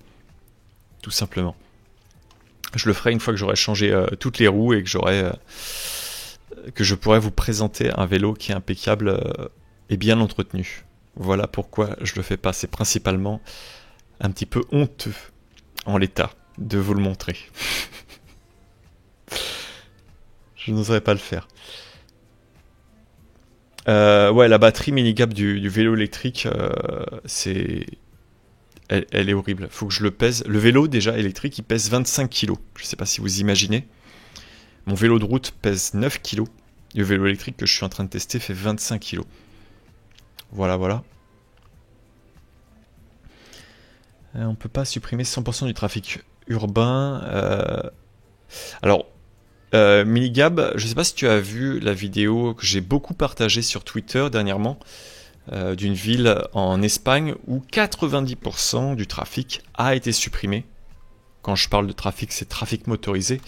Tout simplement. Je le ferai une fois que j'aurai changé toutes les roues et que je pourrai vous présenter un vélo qui est impeccable et bien entretenu. Voilà pourquoi je le fais pas. C'est principalement un petit peu honteux en l'état de vous le montrer. Je n'oserais pas le faire. Ouais, la batterie Minigap du vélo électrique, elle est horrible. Faut que je le pèse. Le vélo déjà électrique, il pèse 25 kg. Je ne sais pas si vous imaginez. Mon vélo de route pèse 9 kg. Le vélo électrique que je suis en train de tester fait 25 kg. Voilà, voilà. On ne peut pas supprimer 100% du trafic urbain. Alors, Minigab, je ne sais pas si tu as vu la vidéo que j'ai beaucoup partagée sur Twitter dernièrement, d'une ville en Espagne où 90% du trafic a été supprimé. Quand je parle de trafic, c'est trafic motorisé.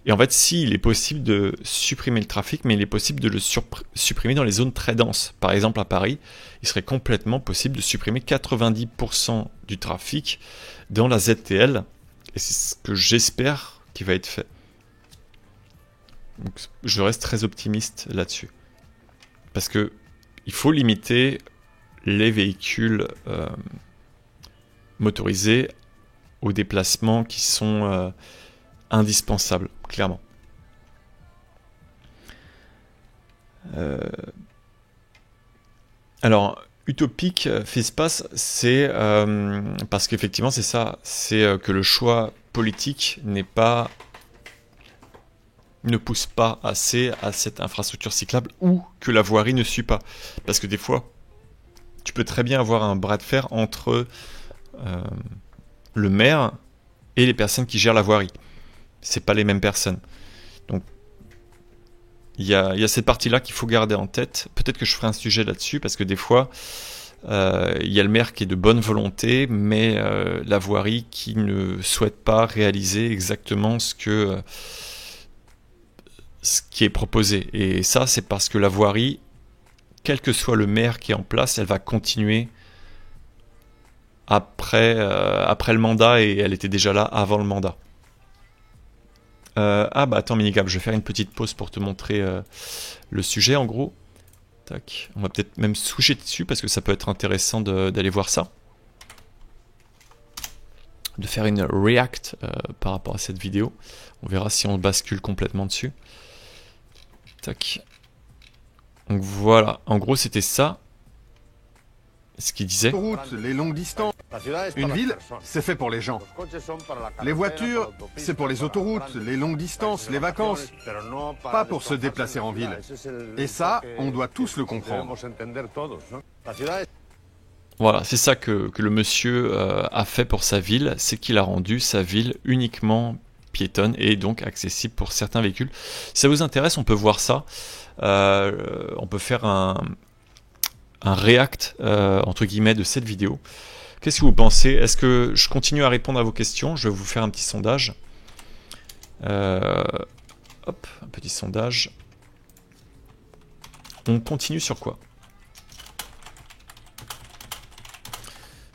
Et en fait, si, il est possible de supprimer le trafic, mais il est possible de le supprimer dans les zones très denses. Par exemple, à Paris, il serait complètement possible de supprimer 90% du trafic dans la ZTL. Et c'est ce que j'espère qui va être fait. Donc, je reste très optimiste là-dessus. Parce que il faut limiter les véhicules motorisés aux déplacements qui sont indispensables, clairement. Alors, utopique, FacePass, c'est parce qu'effectivement, c'est ça, c'est que le choix politique ne pousse pas assez à cette infrastructure cyclable ou que la voirie ne suit pas. Parce que des fois, tu peux très bien avoir un bras de fer entre le maire et les personnes qui gèrent la voirie. C'est pas les mêmes personnes. Donc, il y a cette partie-là qu'il faut garder en tête. Peut-être que je ferai un sujet là-dessus, parce que des fois, il y a le maire qui est de bonne volonté, mais la voirie qui ne souhaite pas réaliser exactement ce qui est proposé. Et ça, c'est parce que la voirie, quel que soit le maire qui est en place, elle va continuer après le mandat, et elle était déjà là avant le mandat. Ah bah attends Minigab, je vais faire une petite pause pour te montrer le sujet en gros. Tac. On va peut-être même switcher dessus parce que ça peut être intéressant d'aller voir ça. De faire une react par rapport à cette vidéo. On verra si on bascule complètement dessus. Tac. Donc voilà, en gros c'était ça ce qu'il disait. Route, les longues distances. Une ville, c'est fait pour les gens. Les voitures, c'est pour les autoroutes, les longues distances, les vacances. Pas pour se déplacer en ville. Et ça, on doit tous le comprendre. Voilà, c'est ça que le monsieur a fait pour sa ville, c'est qu'il a rendu sa ville uniquement piétonne et donc accessible pour certains véhicules. Si ça vous intéresse, on peut voir ça. On peut faire un react entre guillemets de cette vidéo. Qu'est-ce que vous pensez? Est-ce que je continue à répondre à vos questions? Je vais vous faire un petit sondage. Hop, un petit sondage. on continue sur quoi?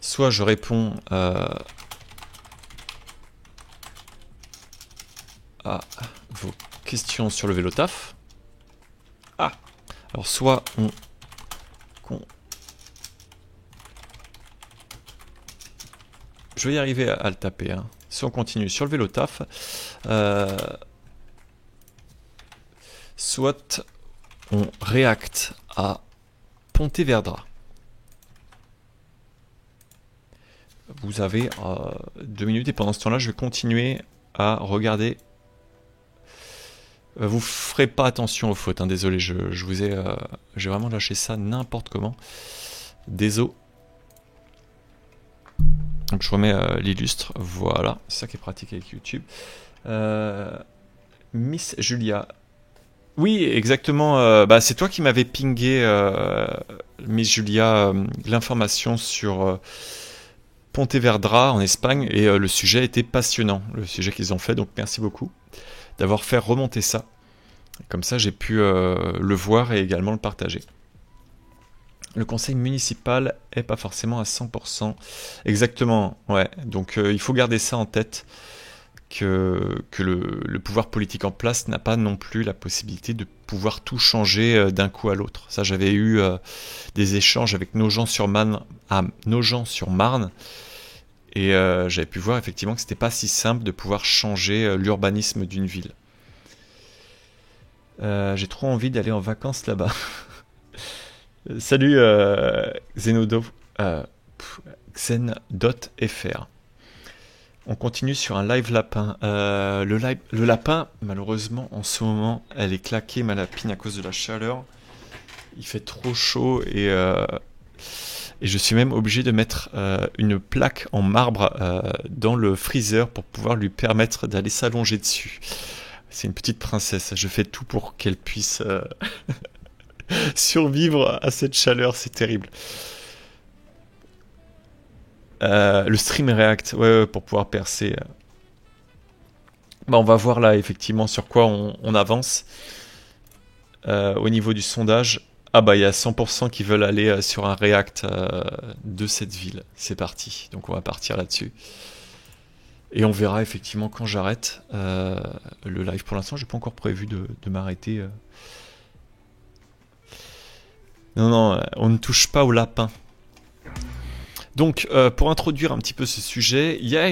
Soit je réponds à vos questions sur le vélo taf. Ah, alors soit je vais y arriver à le taper. Hein. Si on continue sur le vélo taf, soit on réacte à Pontevedra. Vous avez 2 minutes et pendant ce temps-là, je vais continuer à regarder. Vous ferez pas attention aux fautes. Hein, désolé, je vous ai, j'ai vraiment lâché ça n'importe comment. Désolé. Donc je remets l'illustre, voilà, c'est ça qui est pratique avec YouTube. Miss Julia. Oui, exactement, c'est toi qui m'avais pingé, Miss Julia, l'information sur Pontevedra en Espagne, et le sujet était passionnant, le sujet qu'ils ont fait, donc merci beaucoup d'avoir fait remonter ça. Comme ça j'ai pu le voir et également le partager. Le conseil municipal est pas forcément à 100%. Exactement, ouais. Donc il faut garder ça en tête, que le pouvoir politique en place n'a pas non plus la possibilité de pouvoir tout changer d'un coup à l'autre. Ça, j'avais eu des échanges avec Nogent-sur-Marne, et j'avais pu voir effectivement que c'était pas si simple de pouvoir changer l'urbanisme d'une ville. J'ai trop envie d'aller en vacances là-bas. Salut Xenodo, Xen.fr. On continue sur un live lapin. Le lapin, malheureusement, en ce moment, elle est claquée, ma lapine, à cause de la chaleur. Il fait trop chaud et je suis même obligé de mettre une plaque en marbre dans le freezer pour pouvoir lui permettre d'aller s'allonger dessus. C'est une petite princesse. Je fais tout pour qu'elle puisse... survivre à cette chaleur, c'est terrible. Le stream react, ouais, pour pouvoir percer. On va voir là effectivement sur quoi on avance. Au niveau du sondage, il y a 100% qui veulent aller sur un react de cette ville. C'est parti, donc on va partir là-dessus. Et on verra effectivement quand j'arrête le live. Pour l'instant, j'ai pas encore prévu de m'arrêter. Non, on ne touche pas au lapin. Donc, pour introduire un petit peu ce sujet, il y a